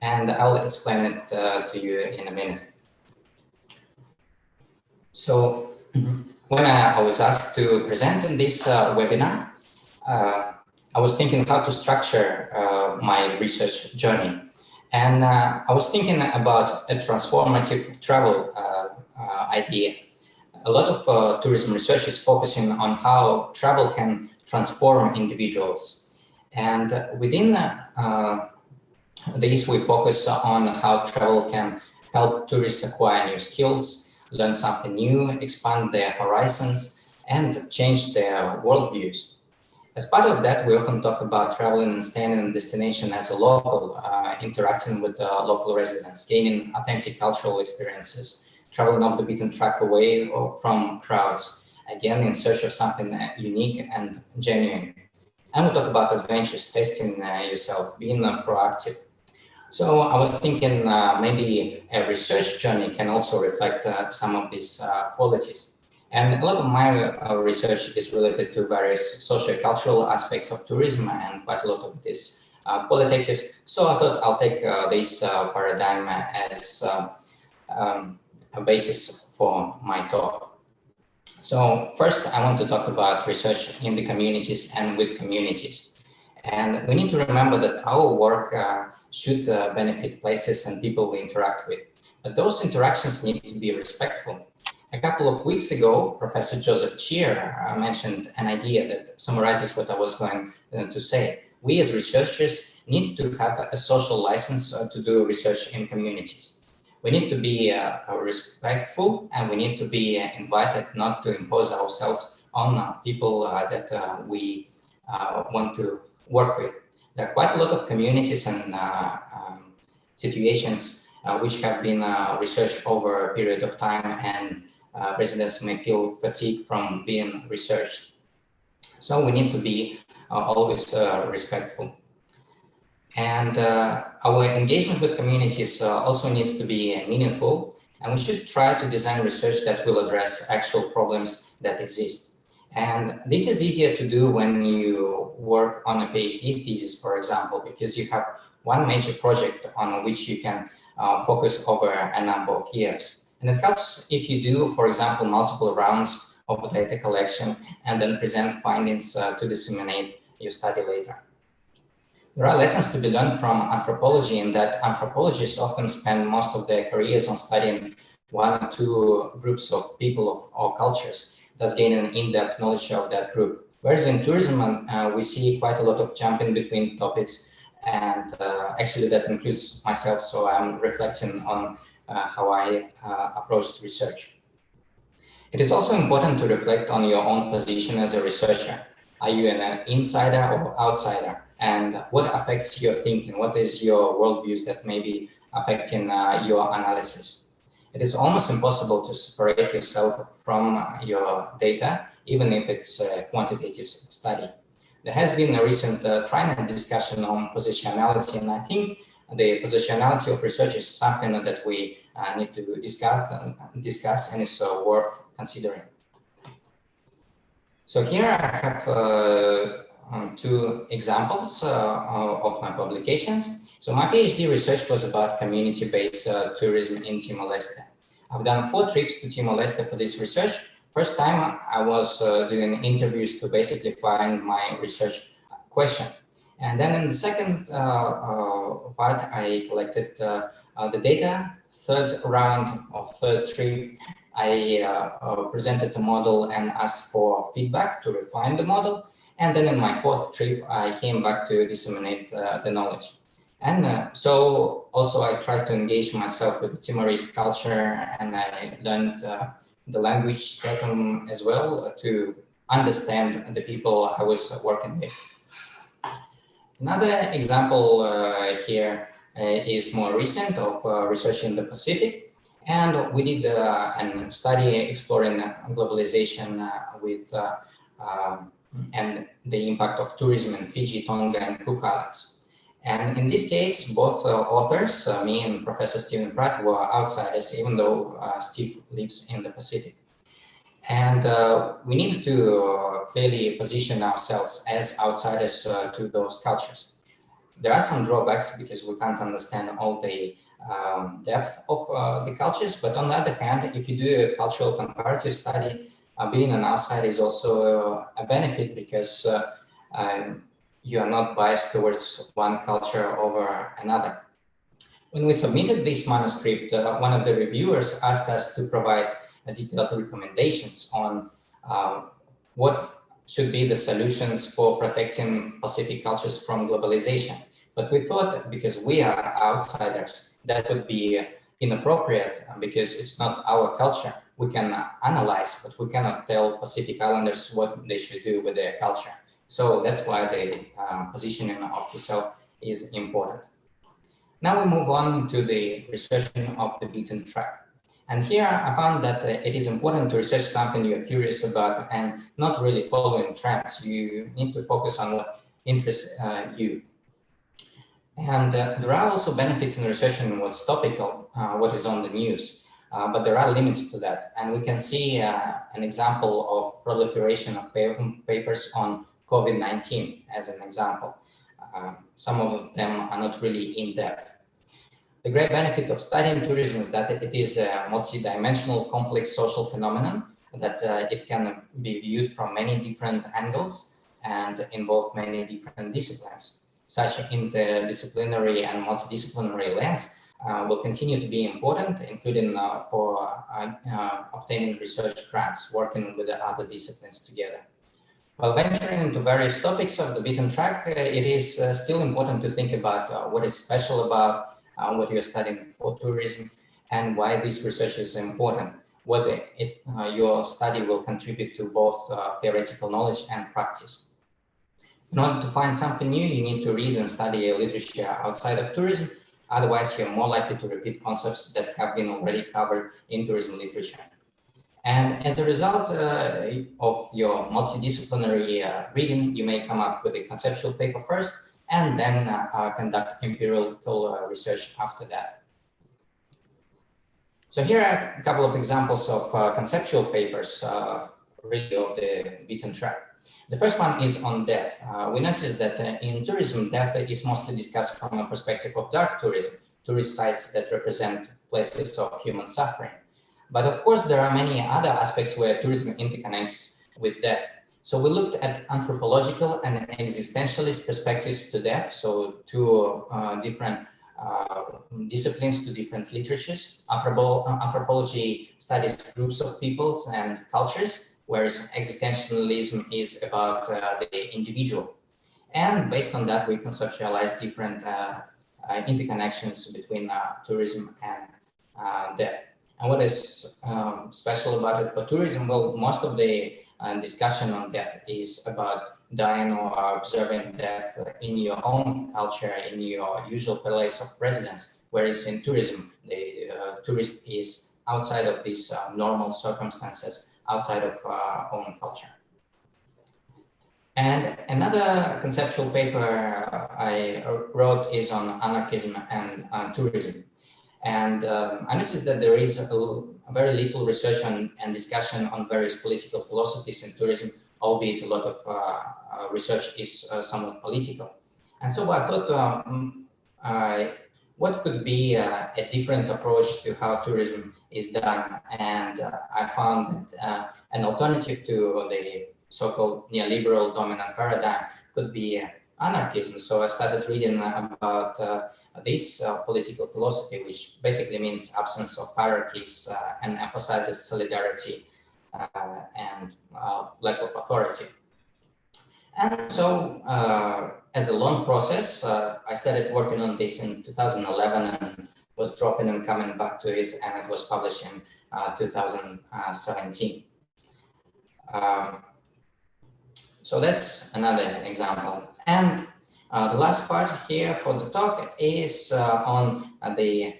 And I'll explain it to you in a minute. So when I was asked to present in this webinar, I was thinking how to structure my research journey. And I was thinking about a transformative travel idea. A lot of tourism research is focusing on how travel can transform individuals. And within this, we focus on how travel can help tourists acquire new skills, learn something new, expand their horizons, and change their worldviews. As part of that, we often talk about traveling and staying in a destination as a local, interacting with local residents, gaining authentic cultural experiences, traveling off the beaten track away from crowds, again in search of something unique and genuine. And we talk about adventures, testing yourself, being proactive. So I was thinking maybe a research journey can also reflect some of these qualities. And a lot of my research is related to various socio-cultural aspects of tourism, and quite a lot of this qualitative. So I thought I'll take this paradigm as a basis for my talk. So first, I want to talk about research in the communities and with communities. And we need to remember that our work should benefit places and people we interact with. But those interactions need to be respectful. A couple of weeks ago, Professor Joseph Cheer mentioned an idea that summarizes what I was going to say. We as researchers need to have a social license to do research in communities. We need to be respectful, and we need to be invited not to impose ourselves on people that we want to work with. There are quite a lot of communities and situations which have been researched over a period of time, and residents may feel fatigue from being researched. So we need to be always respectful. And our engagement with communities also needs to be meaningful, and we should try to design research that will address actual problems that exist. And this is easier to do when you work on a PhD thesis, for example, because you have one major project on which you can focus over a number of years. And it helps if you do, for example, multiple rounds of data collection and then present findings to disseminate your study later. There are lessons to be learned from anthropology in that anthropologists often spend most of their careers on studying one or two groups of people or cultures, thus gaining an in-depth knowledge of that group. Whereas in tourism, we see quite a lot of jumping between topics, and actually that includes myself, so I'm reflecting on how I approached research. It is also important to reflect on your own position as a researcher. Are you an insider or outsider? And what affects your thinking? What is your worldviews that may be affecting your analysis? It is almost impossible to separate yourself from your data, even if it's a quantitative study. There has been a recent Trine discussion on positionality, and I think the positionality of research is something that we need to discuss and is worth considering. So here I have two examples of my publications. So my PhD research was about community-based tourism in Timor-Leste. I've done 4 trips to Timor-Leste for this research. First time I was doing interviews to basically find my research question. And then in the second part, I collected the data. Third round or third trip, I presented the model and asked for feedback to refine the model. And then in my 4th trip, I came back to disseminate the knowledge. And so also I tried to engage myself with the Timorese culture, and I learned the language as well to understand the people I was working with. Another example here is more recent of research in the Pacific. And we did a study exploring globalization with and the impact of tourism in Fiji, Tonga, and Cook Islands. And in this case, both authors, me and Professor Stephen Pratt, were outsiders, even though Steve lives in the Pacific. And we needed to clearly position ourselves as outsiders to those cultures. There are some drawbacks because we can't understand all the depth of the cultures, but on the other hand, if you do a cultural comparative study, being an outsider is also a benefit because you are not biased towards one culture over another. When we submitted this manuscript, one of the reviewers asked us to provide detailed recommendations on what should be the solutions for protecting Pacific cultures from globalization. But we thought, because we are outsiders, that would be inappropriate because it's not our culture. We can analyze, but we cannot tell Pacific Islanders what they should do with their culture. So that's why the positioning of yourself is important. Now we move on to the research of the beaten track. And here I found that it is important to research something you're curious about and not really following trends. You need to focus on what interests you. And there are also benefits in researching what's topical, what is on the news, but there are limits to that. And we can see an example of proliferation of papers on COVID-19 as an example. Some of them are not really in-depth. The great benefit of studying tourism is that it is a multi-dimensional, complex social phenomenon, that it can be viewed from many different angles and involve many different disciplines. Such interdisciplinary and multidisciplinary lens will continue to be important, including for obtaining research grants, working with the other disciplines together. While venturing into various topics of the beaten track, it is still important to think about what is special about what you're studying for tourism and why this research is important, what your study will contribute to both theoretical knowledge and practice. In order to find something new, you need to read and study literature outside of tourism. Otherwise, you're more likely to repeat concepts that have been already covered in tourism literature. And as a result of your multidisciplinary reading, you may come up with a conceptual paper first and then conduct empirical research after that. So here are a couple of examples of conceptual papers really of the beaten track. The first one is on death. We noticed that in tourism, death is mostly discussed from a perspective of dark tourism, tourist sites that represent places of human suffering. But of course, there are many other aspects where tourism interconnects with death. So we looked at anthropological and existentialist perspectives to death, so two different disciplines to different literatures. Anthropology studies groups of peoples and cultures, whereas existentialism is about the individual. And based on that, we conceptualize different interconnections between tourism and death. And what is special about it for tourism? Well, most of the discussion on death is about dying or observing death in your own culture, in your usual place of residence, whereas in tourism, the tourist is outside of these normal circumstances, outside of our own culture. And another conceptual paper I wrote is on anarchism and tourism. And I noticed that there is very little research and discussion on various political philosophies in tourism, albeit a lot of research is somewhat political. And so I thought, what could be a different approach to how tourism is done? And I found that an alternative to the so-called neoliberal dominant paradigm could be anarchism. So I started reading about this political philosophy, which basically means absence of hierarchies and emphasizes solidarity and lack of authority. And so as a long process, I started working on this in 2011 and was dropping and coming back to it, and it was published in 2017. So that's another example. And the last part here for the talk is on the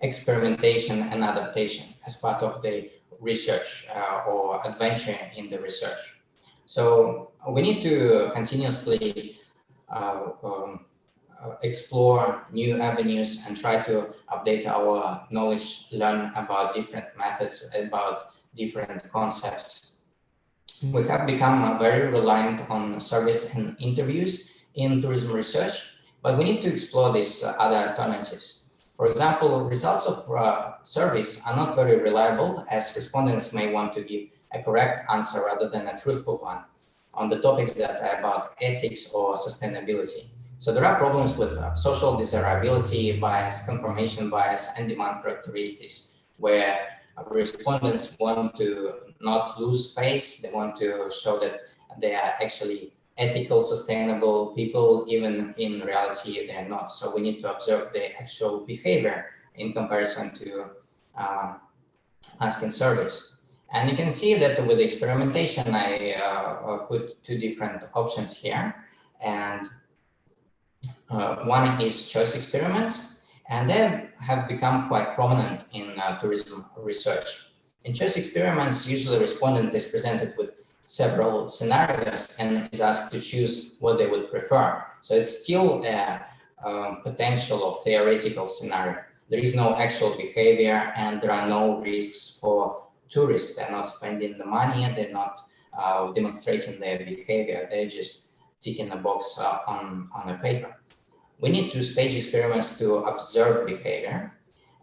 experimentation and adaptation as part of the research or adventure in the research. So we need to continuously explore new avenues and try to update our knowledge, learn about different methods, about different concepts. We have become very reliant on surveys and interviews in tourism research, but we need to explore these other alternatives. For example, results of surveys are not very reliable, as respondents may want to give a correct answer rather than a truthful one on the topics that are about ethics or sustainability. So there are problems with social desirability bias, confirmation bias, and demand characteristics, where respondents want to not lose face. They want to show that they are actually ethical, sustainable people, even in reality they are not. So we need to observe the actual behavior in comparison to asking surveys. And you can see that with the experimentation, I put two different options here. And one is choice experiments, and they have become quite prominent in tourism research. In choice experiments, usually respondent is presented with several scenarios and is asked to choose what they would prefer. So it's still a potential or theoretical scenario. There is no actual behavior and there are no risks for tourists. They're not spending the money, they're not demonstrating their behavior. They're just ticking a box on a paper. We need to stage experiments to observe behavior.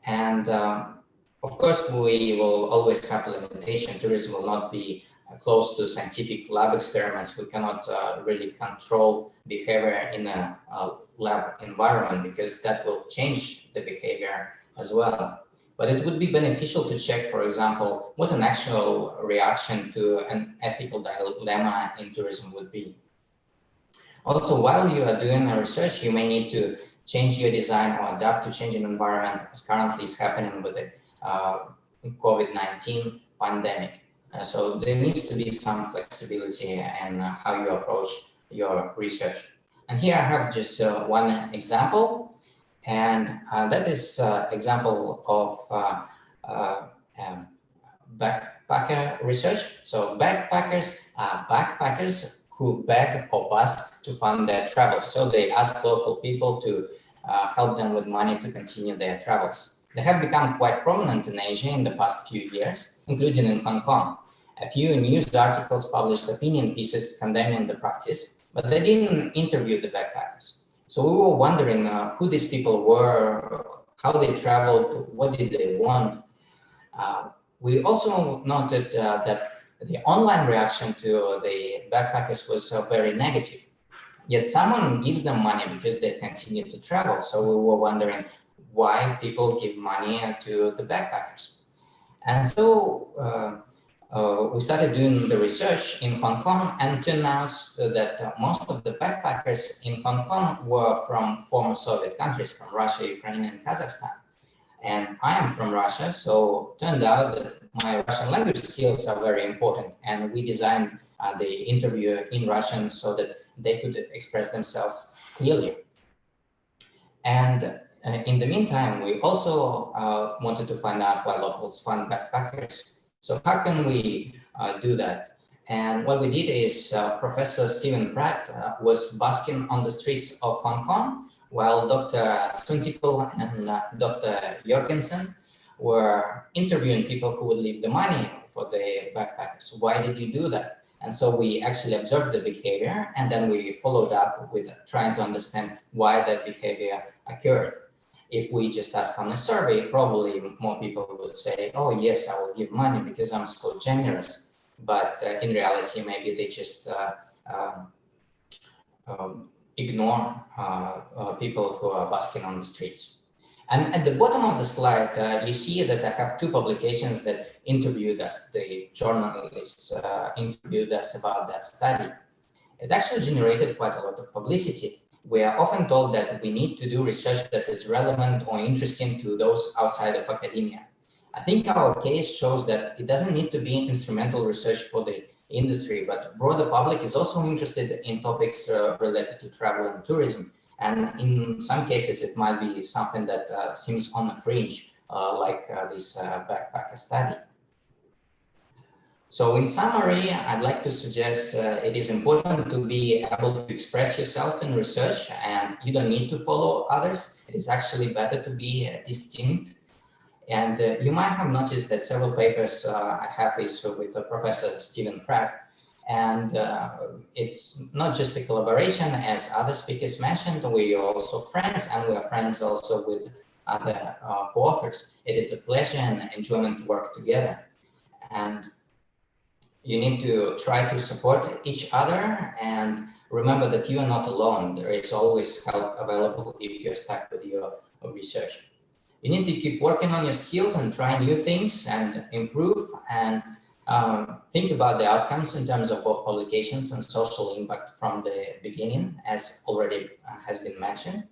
And of course, we will always have a limitation. Tourism will not be close to scientific lab experiments. We cannot really control behavior in a lab environment because that will change the behavior as well. But it would be beneficial to check, for example, what an actual reaction to an ethical dilemma in tourism would be. Also, while you are doing a research, you may need to change your design or adapt to changing environment, as currently is happening with the COVID-19 pandemic. So there needs to be some flexibility in how you approach your research. And here I have just one example, and that is example of backpacker research. So backpackers are backpackers who beg or bust to fund their travels. So they ask local people to help them with money to continue their travels. They have become quite prominent in Asia in the past few years, including in Hong Kong. A few news articles published opinion pieces condemning the practice, but they didn't interview the backpackers. So we were wondering who these people were, how they traveled, what did they want. We also noted that the online reaction to the backpackers was very negative. Yet someone gives them money because they continue to travel. So we were wondering why people give money to the backpackers. And so we started doing the research in Hong Kong and to announce that most of the backpackers in Hong Kong were from former Soviet countries, from Russia, Ukraine, and Kazakhstan. And I am from Russia, so turned out that my Russian language skills are very important. And we designed the interview in Russian so that they could express themselves clearly. And in the meantime, we also wanted to find out why locals fund backpackers. So how can we do that? And what we did is Professor Stephen Pratt was busking on the streets of Hong Kong, while Dr. Suntipul and Dr. Jorgensen were interviewing people who would leave the money for the backpackers. Why did you do that? And so we actually observed the behavior, and then we followed up with trying to understand why that behavior occurred. If we just ask on a survey, probably more people would say, oh yes, I will give money because I'm so generous. But in reality, maybe they just ignore people who are busking on the streets. And at the bottom of the slide, you see that I have two publications that interviewed us, the journalists interviewed us about that study. It actually generated quite a lot of publicity. We are often told that we need to do research that is relevant or interesting to those outside of academia. I think our case shows that it doesn't need to be instrumental research for the industry, but broader public is also interested in topics related to travel and tourism. And in some cases, it might be something that seems on the fringe, like this backpacker study. So in summary, I'd like to suggest it is important to be able to express yourself in research, and you don't need to follow others. It is actually better to be distinct. And you might have noticed that several papers I have is with Professor Stephen Pratt. And it's not just a collaboration, as other speakers mentioned, we are also friends, and we are friends also with other co-authors. It is a pleasure and enjoyment to work together. And you need to try to support each other and remember that you are not alone. There is always help available if you're stuck with your research. You need to keep working on your skills and try new things and improve, and think about the outcomes in terms of both publications and social impact from the beginning, as already has been mentioned.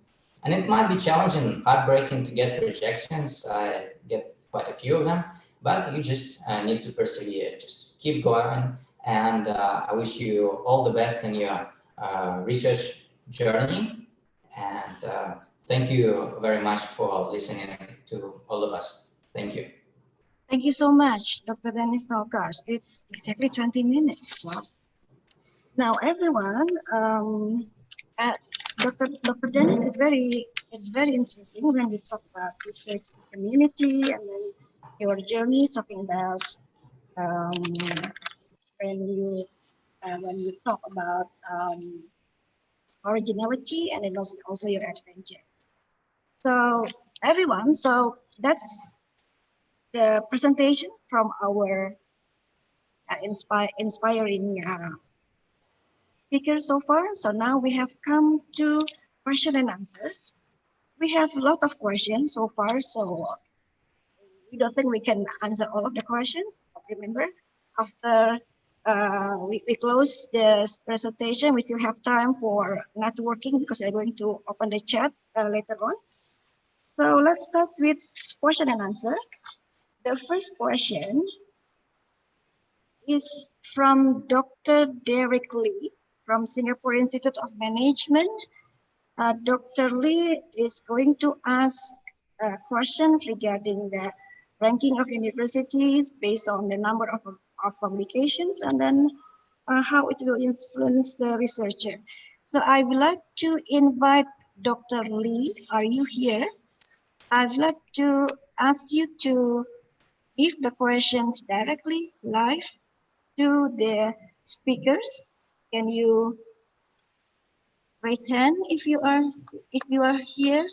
And it might be challenging, heartbreaking to get rejections. I get quite a few of them, but you just need to persevere. Just keep going. And I wish you all the best in your research journey. And thank you very much for listening to all of us. Thank you. Thank you so much, Dr. Denis Tolkach. It's exactly 20 minutes. Wow. Now, everyone, Dr. Denis is it's very interesting when we talk about research community, and then your journey talking about when you talk about originality, and then also your adventure. So everyone, so that's the presentation from our inspiring speakers so far. So now we have come to question and answer. We have a lot of questions so far, so we don't think we can answer all of the questions. But remember, after we close this presentation, we still have time for networking because we're going to open the chat later on. So let's start with question and answer. The first question is from Dr. Derek Lee from Singapore Institute of Management. Dr. Lee is going to ask a question regarding the ranking of universities based on the number of publications, and then how it will influence the researcher. So I would like to invite Dr. Lee. Are you here? I'd like to ask you to give the questions directly live to the speakers. Can you raise hand if you are here?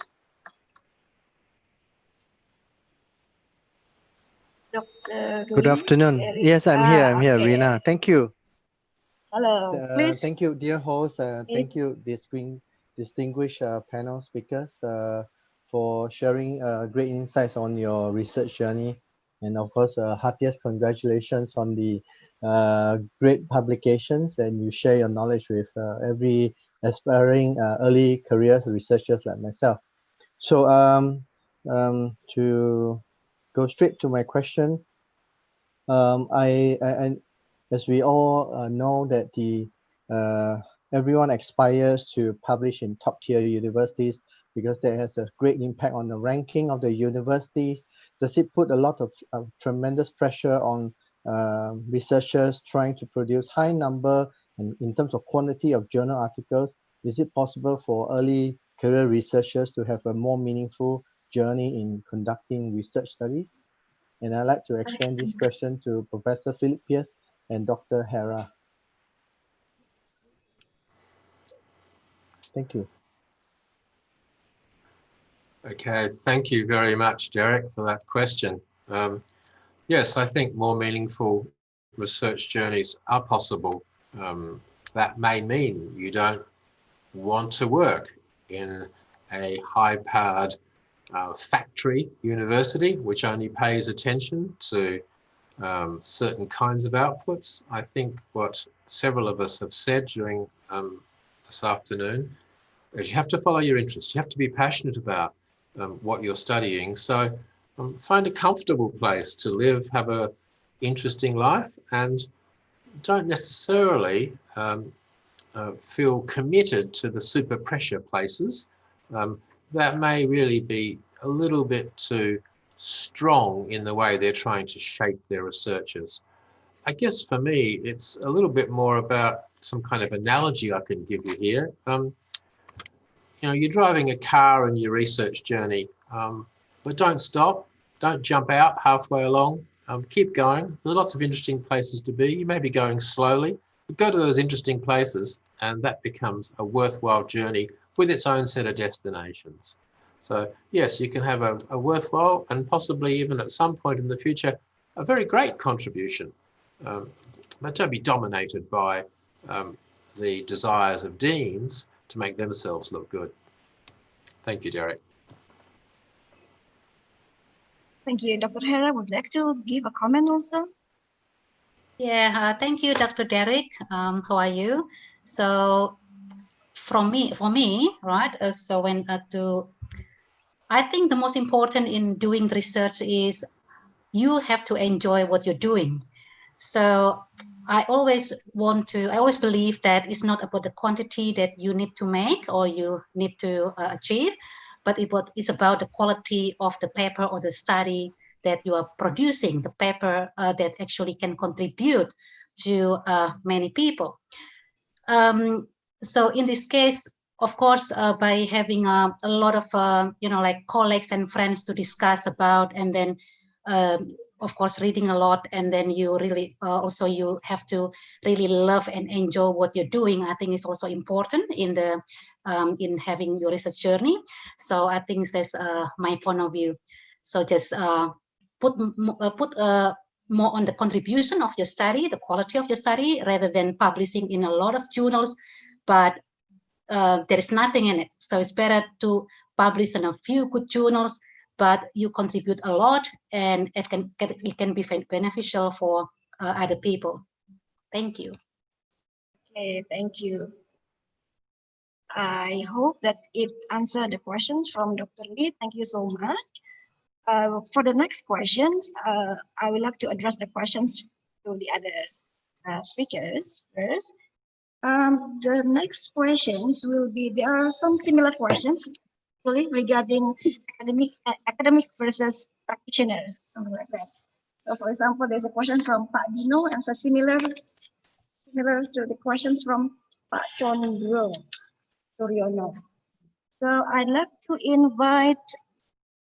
Dr. Good Lee? afternoon. Yes, I'm here. I'm here, Okay. Rina. Thank you. Hello. Please. Thank you, dear host. Thank you, distinguished panel speakers, for sharing great insights on your research journey. And of course, heartiest congratulations on the great publications, and you share your knowledge with every aspiring early careers researchers like myself. So to go straight to my question, as we all know that everyone aspires to publish in top-tier universities because that has a great impact on the ranking of the universities. Does it put a lot of tremendous pressure on researchers trying to produce high number and in terms of quantity of journal articles? Is it possible for early career researchers to have a more meaningful journey in conducting research studies? And I'd like to extend this question to Professor Philip Pearce and Dr. Hera. Thank you. Okay, thank you very much, Derek, for that question. Yes, I think more meaningful research journeys are possible. That may mean you don't want to work in a high-powered factory university, which only pays attention to certain kinds of outputs. I think what several of us have said during this afternoon is you have to follow your interests. You have to be passionate about what you're studying. So find a comfortable place to live, have an interesting life, and don't necessarily feel committed to the super pressure places that may really be a little bit too strong in the way they're trying to shape their researchers. I guess for me, it's a little bit more about some kind of analogy I can give you here. You know, you're driving a car in your research journey, but don't stop, don't jump out halfway along, keep going. There's lots of interesting places to be. You may be going slowly, but go to those interesting places, and that becomes a worthwhile journey with its own set of destinations. So yes, you can have a worthwhile and possibly even at some point in the future, a very great contribution, but don't be dominated by the desires of deans to make themselves look good. Thank you, Derek. Thank you. Dr. Hera would like to give a comment also. Yeah, thank you, Dr. Derek. How are you? So, for me, right? So when I think the most important in doing research is you have to enjoy what you're doing. So I always believe that it's not about the quantity that you need to make or you need to achieve, but it's about the quality of the paper or the study that you are producing, the paper that actually can contribute to many people. So in this case, of course, by having a lot of, like colleagues and friends to discuss about, and then, of course, reading a lot, and then you really also you have to really love and enjoy what you're doing. I think is also important in the in having your research journey. So I think that's my point of view. So just put more on the contribution of your study, the quality of your study, rather than publishing in a lot of journals, but there is nothing in it. So it's better to publish in a few good journals, but you contribute a lot, and it can be beneficial for other people. Thank you. Okay, thank you. I hope that it answered the questions from Dr. Lee. Thank you so much. For the next questions, I would like to address the questions to the other speakers first. The next questions will be, there are some similar questions actually regarding academic versus practitioners, something like that. So for example, there's a question from Pak Dino and so similar to the questions from Pak Chondro Suryono. So I'd like to invite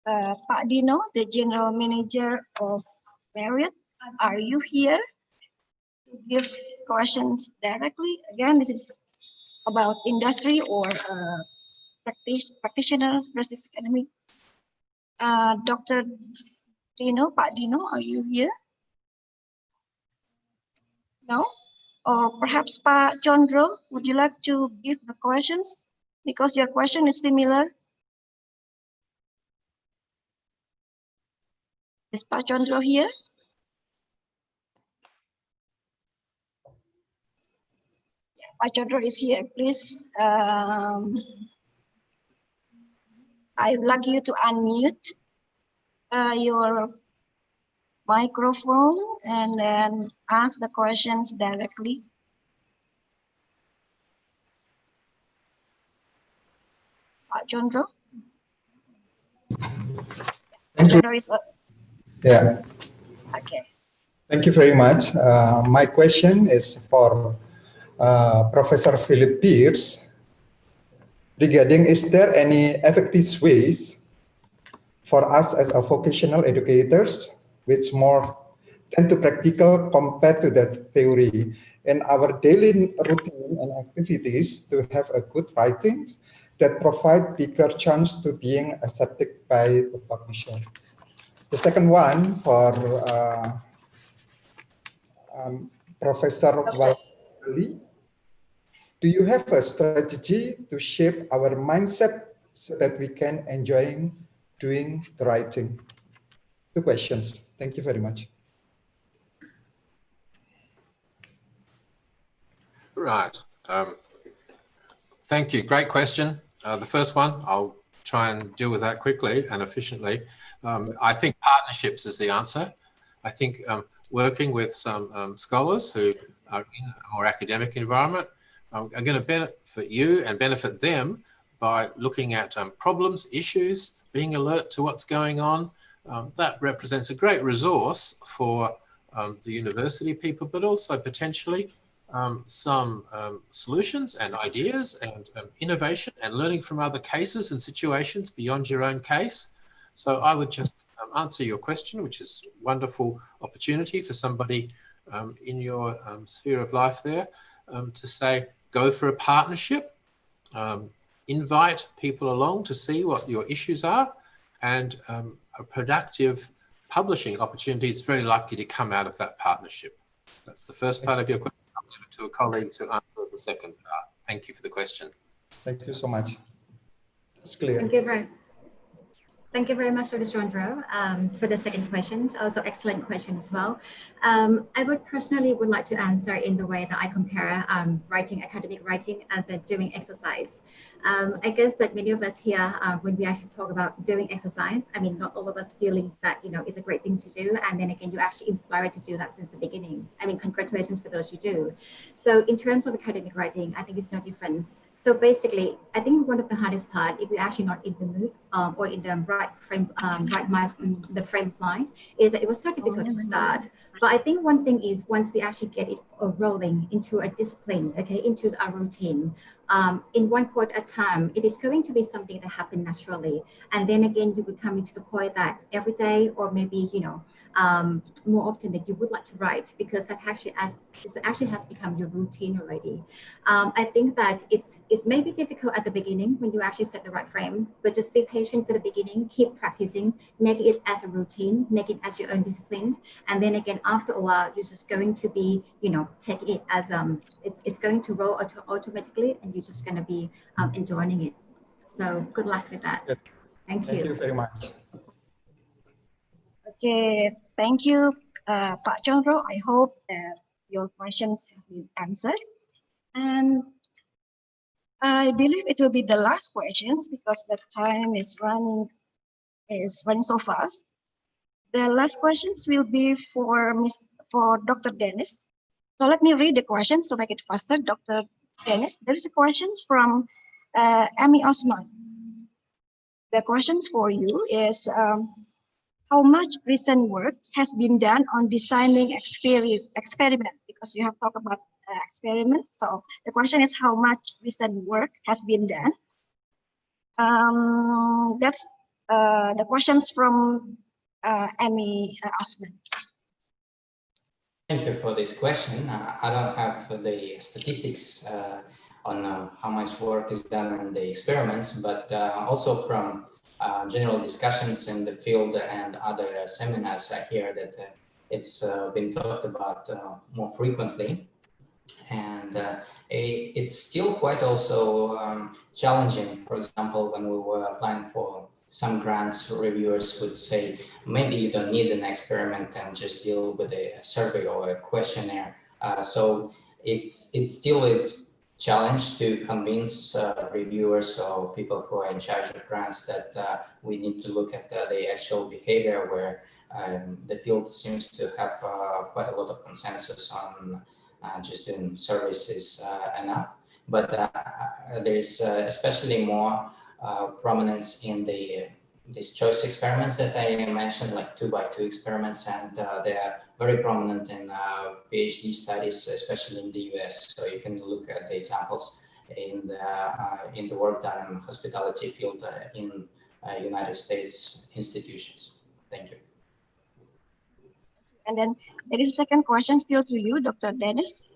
Pak Dino, the General Manager of Marriott. Are you here to give questions directly? Again, this is about industry or practitioners versus academics. Dr. Dino, Pak Dino, are you here? No? Or perhaps Pak Chondro, would you like to give the questions? Because your question is similar. Is Pak Chondro here? Yeah, Pak Chondro is here. Please, I would like you to unmute your microphone and then ask the questions directly. Pak Chondro? Thank you. Yeah. Okay. Thank you very much. My question is for Professor Philip Pearce regarding, is there any effective ways for us as a vocational educators which more tend to practical compared to that theory in our daily routine and activities to have a good writing that provide bigger chance to being accepted by the publisher? The second one for Professor Walanchalee, do you have a strategy to shape our mindset so that we can enjoy doing the writing? Two questions. Thank you very much. Right. Thank you. Great question. The first one, I'll try and deal with that quickly and efficiently. I think partnerships is the answer. I think working with some scholars who are in a more academic environment are going to benefit you and benefit them by looking at problems, issues, being alert to what's going on. That represents a great resource for the university people, but also potentially some solutions and ideas and innovation and learning from other cases and situations beyond your own case. So I would just answer your question, which is a wonderful opportunity for somebody in your sphere of life there, to say, go for a partnership, invite people along to see what your issues are, and a productive publishing opportunity is very likely to come out of that partnership. That's the first part of your question. I'll give it to a colleague to answer the second part. Thank you for the question. Thank you so much. It's clear. Thank you very much, Dr. Chandra, for the second question. Also excellent question as well. I would personally like to answer in the way that I compare writing, academic writing, as a doing exercise. I guess that many of us here, when we actually talk about doing exercise, I mean, not all of us feeling that, you know, it's a great thing to do. And then again, you actually inspired to do that since the beginning. I mean, congratulations for those who do. So in terms of academic writing, I think it's no different. So basically, I think one of the hardest part, if you're actually not in the mood or in the right frame, the frame of mind, is that it was so difficult to start. But I think one thing is once we actually get it rolling into a discipline, okay, into our routine, in one point at a time, it is going to be something that happens naturally. And then again, you will come into the point that every day, or maybe, you know, more often that you would like to write, because that actually has become your routine already. I think that it's maybe difficult at the beginning when you actually set the right frame, but just be patient for the beginning, keep practicing, make it as a routine, make it as your own discipline. And then again, after a while, you're just going to be, you know, take it as, it's going to roll automatically, and you're just going to be enjoying it. So good luck with that. Thank you. Thank you very much. Okay, thank you, Pak Chandra. I hope that your questions have been answered. And I believe it will be the last questions because the time is running so fast. The last questions will be for Dr. Denis. So let me read the questions to make it faster. Dr. Denis, there is a question from M.Osman. The questions for you is, how much recent work has been done on designing experiment? Because you have talked about experiments. So the question is, how much recent work has been done? That's the questions from M.Osman. Thank you for this question. I don't have the statistics on how much work is done in the experiments, but also from general discussions in the field and other seminars I hear that it's been talked about more frequently. And it's still quite also challenging. For example, when we were applying for some grants, reviewers would say, maybe you don't need an experiment and just deal with a survey or a questionnaire. So it's still a challenge to convince reviewers or people who are in charge of grants that we need to look at the actual behavior, where the field seems to have quite a lot of consensus on just doing surveys is enough. But there is especially more prominence in these choice experiments that I mentioned, like 2x2 experiments, and they are very prominent in Ph.D. studies, especially in the US. So you can look at the examples in the work done in hospitality field in United States institutions. Thank you. And then there is a second question still to you, Dr. Denis,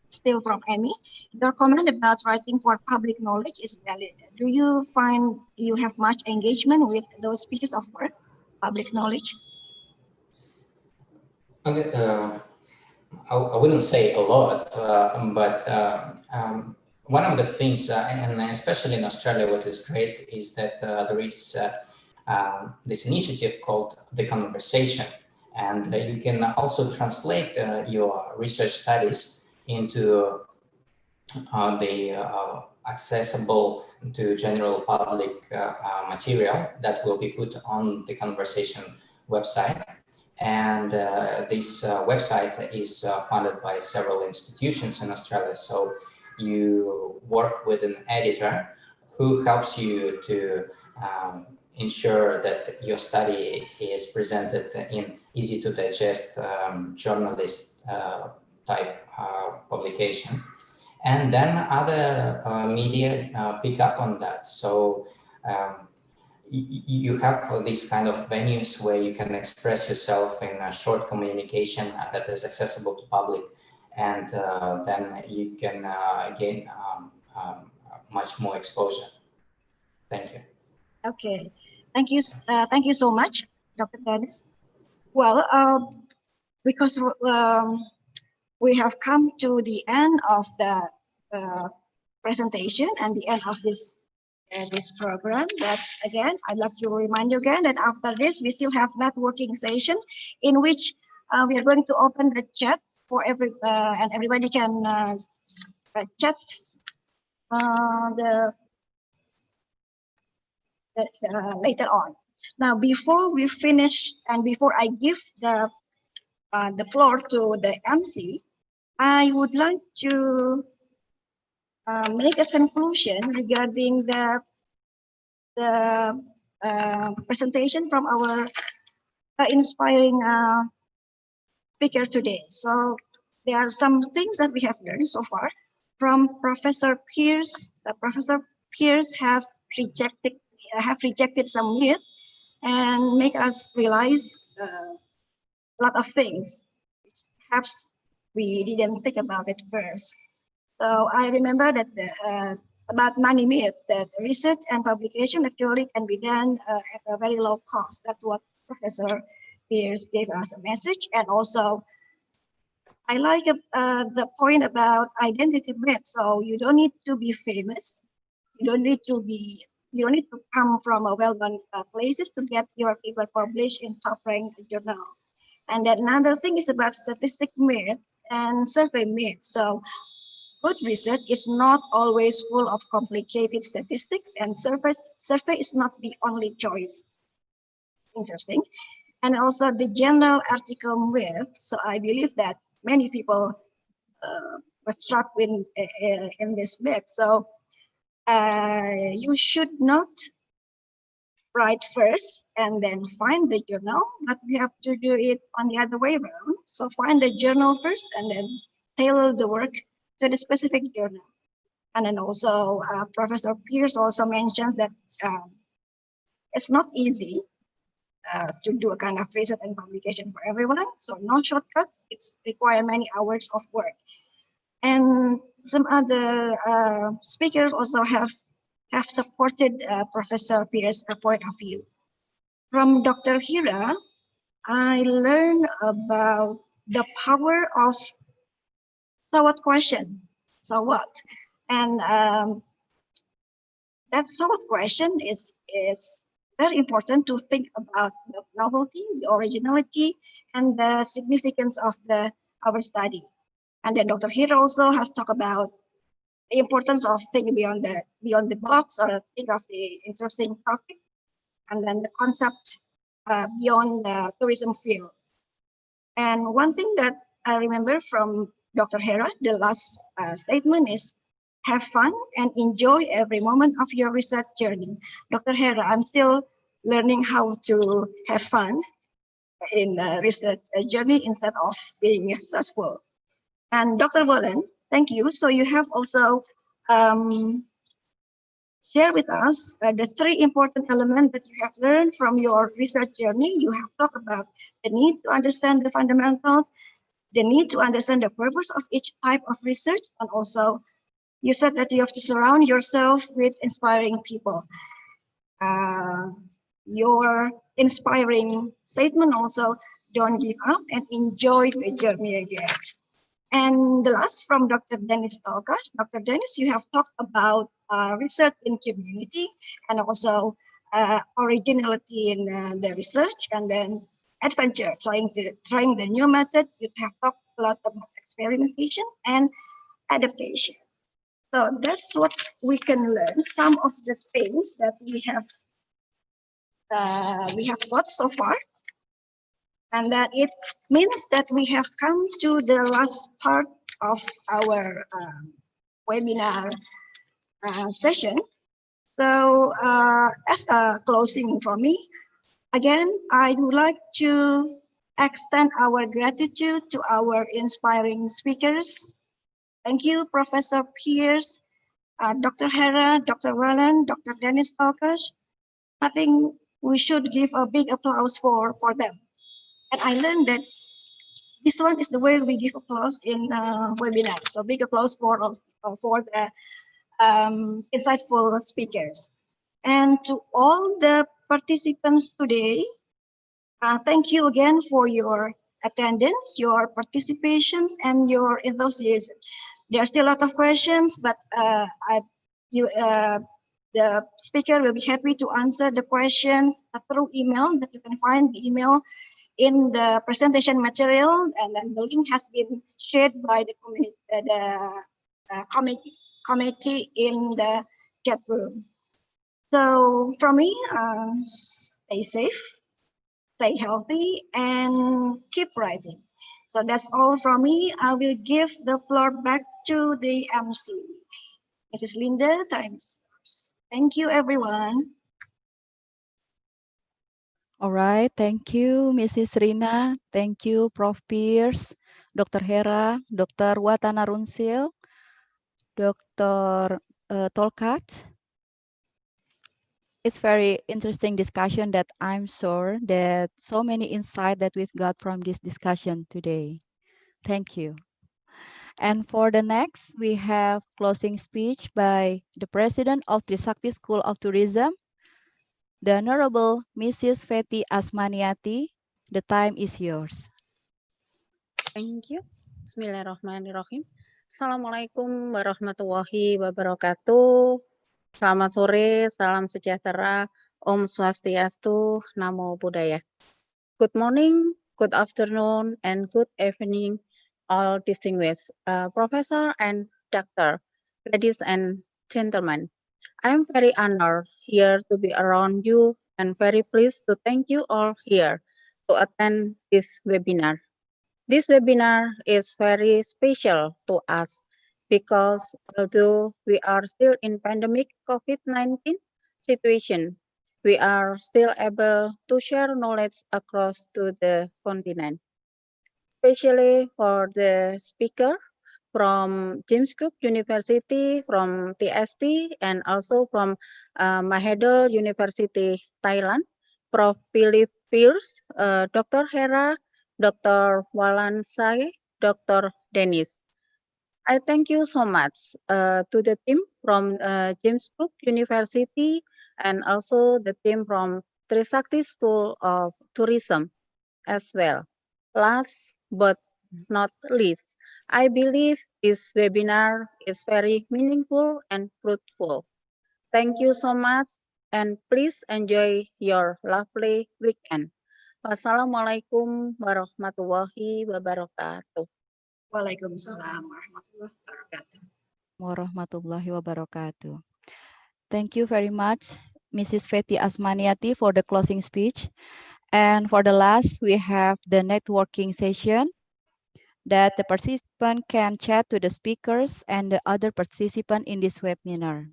still from Emmy. Your comment about writing for public knowledge is valid. Do you find you have much engagement with those pieces of work, public knowledge? I wouldn't say a lot, but one of the things, and especially in Australia, what is great is that there is this initiative called The Conversation. And you can also translate your research studies into the accessible to general public material that will be put on the Conversation website. And this website is funded by several institutions in Australia. So you work with an editor who helps you to ensure that your study is presented in easy to digest journalist type publication. And then other media pick up on that. So you have these kind of venues where you can express yourself in a short communication that is accessible to public. And then you can gain much more exposure. Thank you. Okay. Thank you so much, Dr. Denis. Well, because we have come to the end of the presentation and the end of this program. But again, I'd like to remind you again that after this, we still have networking session in which we are going to open the chat for and everybody can chat later on. Now, before we finish and before I give the floor to the MC, I would like to make a conclusion regarding the presentation from our inspiring speaker today. So there are some things that we have learned so far from Professor Pearce. Professor Pearce have rejected some myths and make us realize a lot of things which perhaps we didn't think about it first. So I remember that about money myths, that research and publication actually can be done at a very low cost. That's what Professor Pearce gave us a message. And also, I like the point about identity myth. So you don't need to be famous. You don't need to come from a well-known places to get your paper published in top-ranked journal. And then another thing is about statistic myths and survey myths. So good research is not always full of complicated statistics, and survey is not the only choice. Interesting. And also the general article myth. So I believe that many people were struck in this myth. So you should not write first and then find the journal, but we have to do it on the other way around. So find the journal first and then tailor the work to the specific journal. And then also Professor Pearce also mentions that it's not easy to do a kind of research and publication for everyone. So no shortcuts, it's require many hours of work. And some other speakers also have supported Professor Pearce's point of view. From Dr. Hera, I learned about the power of so what question, so what? And that so what question is very important to think about the novelty, the originality, and the significance of our study. And then Dr. Hera also has talked about the importance of thinking beyond the box, or think of the interesting topic, and then the concept beyond the tourism field. And one thing that I remember from Dr. Hera, the last statement is, have fun and enjoy every moment of your research journey. Dr. Hera, I'm still learning how to have fun in research journey instead of being stressful. And Dr. Wallen, thank you. So you have also shared with us the three important elements that you have learned from your research journey. You have talked about the need to understand the fundamentals, the need to understand the purpose of each type of research, and also you said that you have to surround yourself with inspiring people. Your inspiring statement also, don't give up and enjoy the journey again. And the last from Dr. Denis Tolkach. Dr. Denis, you have talked about research in community and also originality in the research, and then adventure, trying the new method. You have talked a lot about experimentation and adaptation. So that's what we can learn. Some of the things that we have got so far. And that it means that we have come to the last part of our webinar session. So as a closing for me, again, I would like to extend our gratitude to our inspiring speakers. Thank you, Professor Pearce, Dr. Hera, Dr. Wallen, Dr. Denis Tolkach. I think we should give a big applause for them. And I learned that this one is the way we give applause in webinars. So big applause for the insightful speakers. And to all the participants today, thank you again for your attendance, your participations, and your enthusiasm. There are still a lot of questions, but the speaker will be happy to answer the questions through email. That you can find the email in the presentation material, and then the link has been shared by the committee in the chat room. So from me, stay safe, stay healthy, and keep writing. So that's all from me. I will give the floor back to the MC. Mrs. Linda, times. Thank you, everyone. All right, thank you, Mrs. Rina. Thank you, Prof. Pearce, Dr. Hera, Dr. Wattanacharoensil, Dr. Tolkach. It's very interesting discussion that I'm sure that so many insight that we've got from this discussion today. Thank you. And for the next, we have closing speech by the President of Trisakti School of Tourism, the Honorable Mrs. Fetty Asmaniati. The time is yours. Thank you. Bismillahirrahmanirrahim. Assalamualaikum warahmatullahi wabarakatuh. Selamat sore, salam sejahtera, Om Swastiastu, Namo Buddhaya. Good morning, good afternoon, and good evening, all distinguished professor and doctor, ladies and gentlemen. I am very honored here to be around you and very pleased to thank you all here to attend this webinar. This webinar is very special to us because although we are still in pandemic COVID-19 situation, we are still able to share knowledge across to the continent. Especially for the speaker from James Cook University, from Ph.D, and also from Mahidol University, Thailand, Prof. Pearce, Dr. Hera, Dr. Walanchalee, Dr. Denis. I thank you so much to the team from James Cook University and also the team from Trisakti School of Tourism as well. Last but not least, I believe this webinar is very meaningful and fruitful. Thank you so much and please enjoy your lovely weekend. Wassalamualaikum warahmatullahi wabarakatuh. Waalaikumsalam warahmatullahi wabarakatuh. Warahmatullahi wabarakatuh. Thank you very much, Mrs. Fetty Asmaniati, for the closing speech. And for the last, we have the networking session that the participant can chat to the speakers and the other participants in this webinar.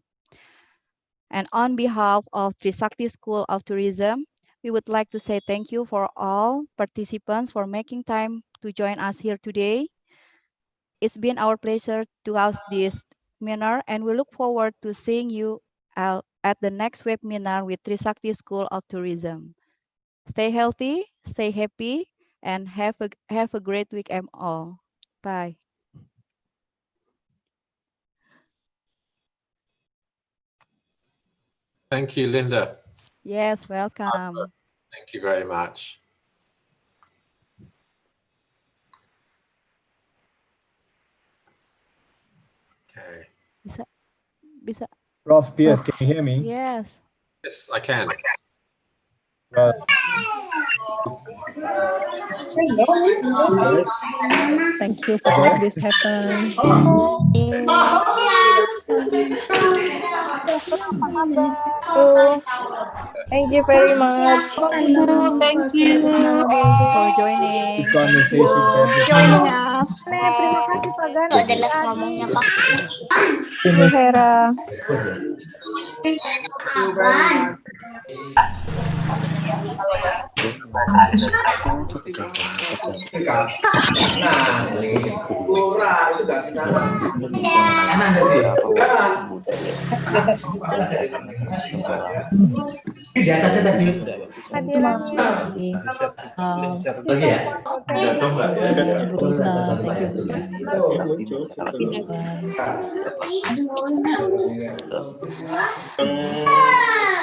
And on behalf of Trisakti School of Tourism, we would like to say thank you for all participants for making time to join us here today. It's been our pleasure to host this webinar, and we look forward to seeing you at the next webinar with Trisakti School of Tourism. Stay healthy, stay happy, and have a great weekend all. Bye. Thank you, Linda. Yes, welcome. Thank you very much. Okay. Bisa. Prof. Pearce, can you hear me? Yes. Yes, I can. Thank you for making this happen. Thank you very much. Thank you for joining. This conversation Joining us. Terima kasih Pak Gan. Gak jelas ngomongnya Kak. Bu Hera. hadirannya. Lagi ya? Rina, thank you Budi.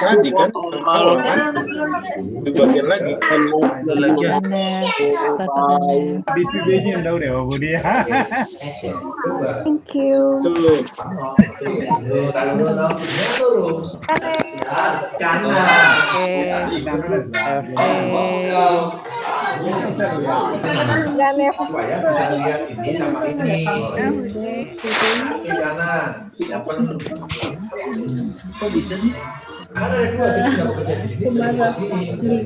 Tadi kan, kalau kan bagian lagi. Thank you. Kok bisa sih? Karena ada dua, jadi nggak bekerja di sini.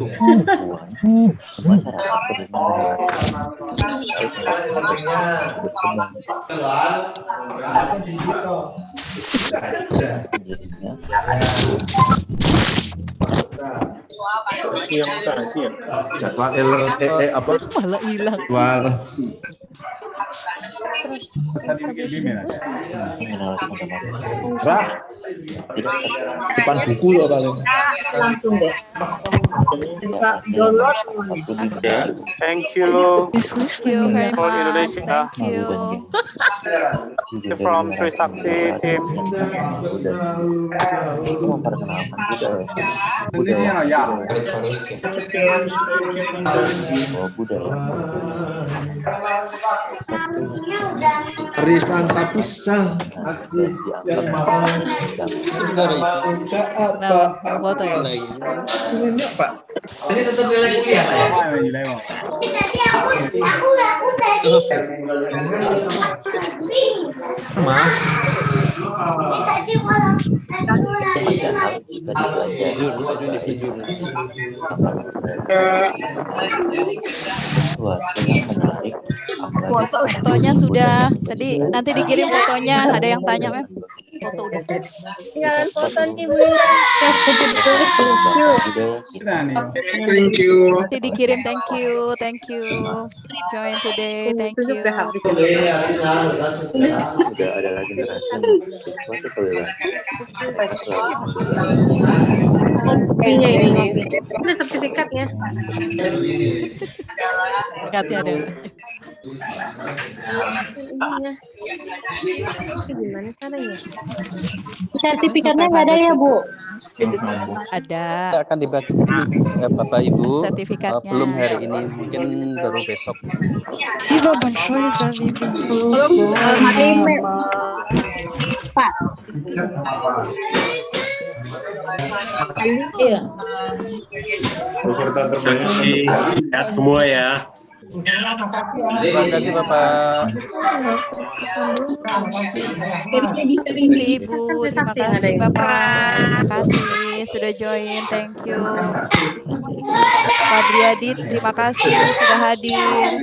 Jadwal apa? Malah hilang. Jadwal. Rah, depan buku loh paling. Langsung deh. Bisa download. Thank you. Thank you very For much. Indonesia. Thank you. From Trisakti team. Risanta pisang, aku yang mahal. Nah, foto ya. Ini Pak. Ini tetap nilai kuliah Pak ya? Mah. Fotonya sudah. Tadi nanti dikirim fotonya. Ada yang tanya, Mem? Foto udah. Tinggalan foto nih Bu Linda. Thank you. Nanti dikirim. Thank you. Thank you. Join today. Thank you. Udah ada lagi ngerasa Iya ini. Ada sertifikatnya. Sertifikatnya ada. Gimana caranya? Sertifikatnya nggak ada ya Bu? Ada. akan dibagi Bapak Ibu. Sertifikatnya. Belum hari ini, mungkin baru besok. Спасибо большое за вебинар. Pak. Iya. Peserta terbanyak sehat semua ya. Terima kasih Bapak. Ibu, terima kasih Bapak. Terima kasih sudah join. Thank you. Pak Driadit, terima kasih sudah hadir.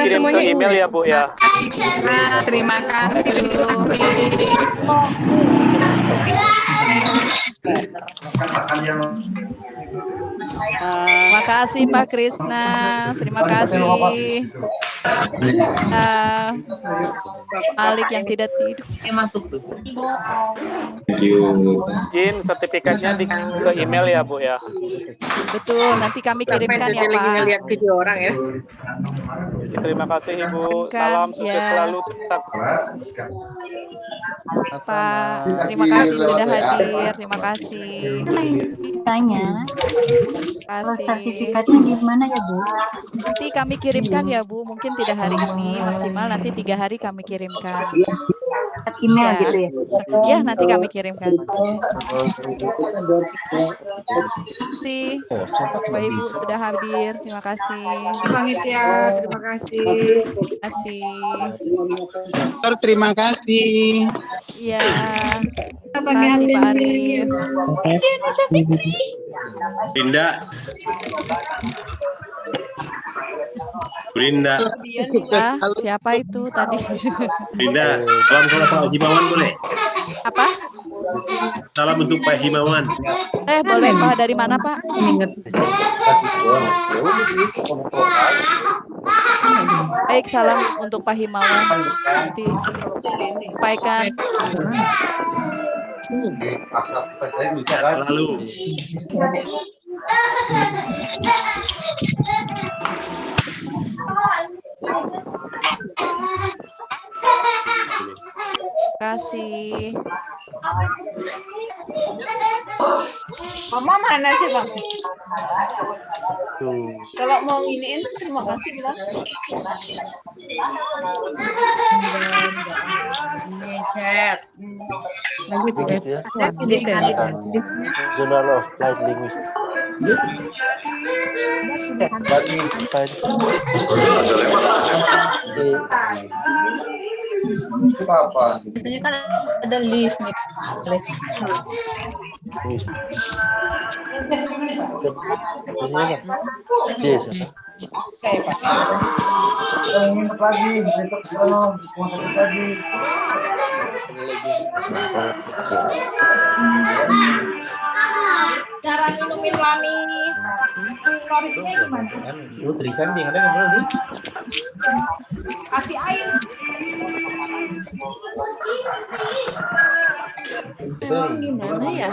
Kirim ke email ya Bu ya. Terima kasih Trisakti. Terima kasih Pak Krisna. Terima kasih. Alik yang tidak tidur. Izin sertifikatnya ke email ya Bu ya. Betul, nanti kami kirimkan ya Pak. Lihat video orang ya. Terima kasih Ibu. Salam sukses selalu. Pak, terima kasih sudah hadir. Terima kasih. Tanya, kalau sertifikatnya di mana ya Bu? Nanti kami kirimkan ya Bu. Mungkin tidak hari ini, maksimal nanti 3 hari kami kirimkan. Email Ya. gitu ya? Ya, nanti kami kirimkan. Bapak Ibu sudah hadir. Terima kasih. Panitia, terima kasih. Terima kasih. Terima kasih. Iya. Terima kasih Pak Arif. Linda. Linda. Siapa itu tadi? Linda, salam sama Pak Himawan boleh? Apa? Salam untuk Pak Himawan. Boleh Pak, dari mana Pak? Baik, salam untuk Pak Himawan. Nanti sampaikan. Lalu. Kasih. Mama mana aja bang? Tuh. Kalau mau nginiin terima kasih bilang. Ini chat. Linguist ya. Journal of Applied Linguist. Itu apa? Biasanya kan ada lift. Biasanya apa? Yes. Cara minumin lani. Kloritnya gimana? Lu Trisakti ada nggak boleh? Kasih air. Emang gimana ya?